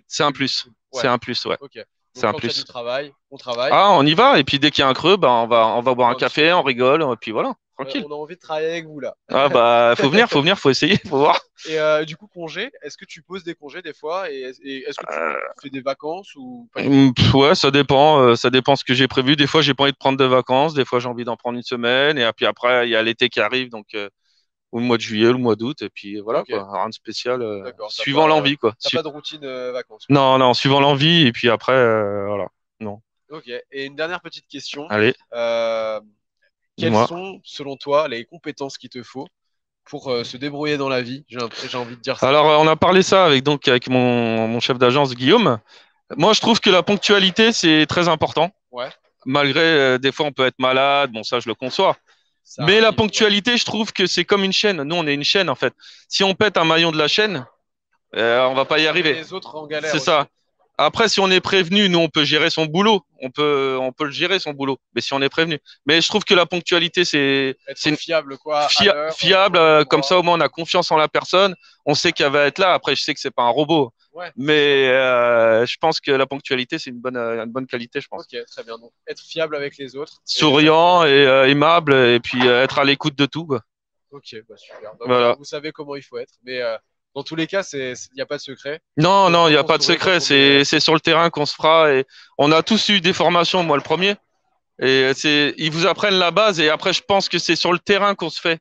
C'est un plus plus. cool. C'est Ouais, un plus, ouais. ok. C'est Donc, un quand il y a du plus. travail, on travaille. Ah, on y va. Et puis dès qu'il y a un creux, bah, on va boire On un va un petit café, on rigole, et puis voilà, tranquille. On a envie de travailler avec vous, là. Ah bah, faut venir, faut essayer, faut voir. Et du coup, congé, est-ce que tu poses des congés des fois et est-ce que tu fais des vacances ou pas du tout? Ouais, ça dépend ce que j'ai prévu. Des fois, j'ai pas envie de prendre de vacances, des fois, j'ai envie d'en prendre une semaine, et puis après, il y a l'été qui arrive, donc ou le mois de juillet, ou le mois d'août, et puis voilà, Ok, quoi, rien de spécial, d'accord. suivant l'envie, quoi. T'as pas de routine vacances, quoi. Non, non, suivant l'envie, et puis après, voilà, non. Ok. Et une dernière petite question. Allez, Euh, Quelles dis-moi. sont, selon toi, les compétences qu'il te faut pour se débrouiller dans la vie? J'ai envie de dire ça. Alors, on a parlé ça avec mon chef d'agence Guillaume. Moi, je trouve que la ponctualité, c'est très important. Ouais, Malgré, des fois, on peut être malade. Bon, ça, je le conçois. ça Mais la arrive. Ouais. ponctualité, je trouve que c'est comme une chaîne. Nous, on est une chaîne, en fait. Si on pète un maillon de la chaîne, on va pas y Ça met arriver. les autres en galère C'est aussi. ça. Après, si on est prévenu, nous, on peut gérer son boulot. On peut le gérer, son boulot. Mais si on est prévenu. Mais je trouve que la ponctualité, c'est Être fiable, quoi, à l'heure, fiable. au bon Comme endroit. ça, au moins, on a confiance en la personne. On sait qu'elle va être là. Après, je sais que c'est pas un robot. Ouais, Mais je pense que la ponctualité, c'est une bonne qualité, je pense. ok, très bien. Donc, être fiable avec les autres. Et Souriant et aimable, et puis être à l'écoute de tout, quoi. ok, bah super. Donc, Voilà. vous savez comment il faut être. Mais dans tous les cas, il n'y a pas de secret. Non, Faut non, il n'y bien a pas de s'entourer secret. quand on est, C'est sur le terrain qu'on se fera. Et on a tous eu des formations, moi le premier. Et ils vous apprennent la base. Et après, je pense que c'est sur le terrain qu'on se fait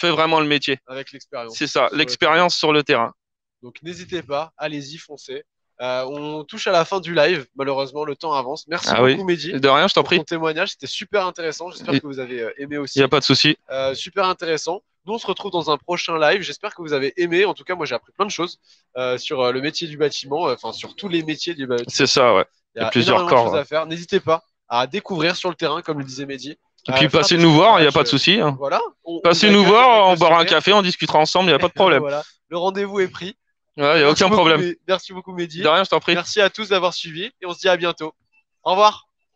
vraiment le métier. avec l'expérience. C'est ça, sur le terrain. l'expérience sur le terrain. Donc n'hésitez pas, allez-y, foncez. On touche à la fin du live, malheureusement le temps avance. Merci Ah oui. beaucoup Mehdi De rien, je t'en pour prie. ton témoignage, c'était super intéressant. J'espère Il que vous avez aimé n'y aussi. a pas de souci. Super intéressant. Nous on se retrouve dans un prochain live. J'espère que vous avez aimé. En tout cas, moi j'ai appris plein de choses sur le métier du bâtiment, enfin sur tous les métiers du bâtiment. C'est ça, ouais. Il Il y y a a plusieurs énormément de choses corps. à faire. N'hésitez pas à découvrir sur le terrain, comme le disait Mehdi. Et puis Faire passez des nous voir, il n'y a scratchs, pas de souci. Hein. Voilà. Passez vous nous accueille voir, avec on le boira un sourire. café, on discutera ensemble, il n'y a pas de problème. Voilà. Le rendez-vous est pris. Il n'y a Merci aucun beaucoup, problème. Merci beaucoup Mehdi. De rien, je t'en prie. Merci à tous d'avoir suivi et on se dit à bientôt. Au revoir.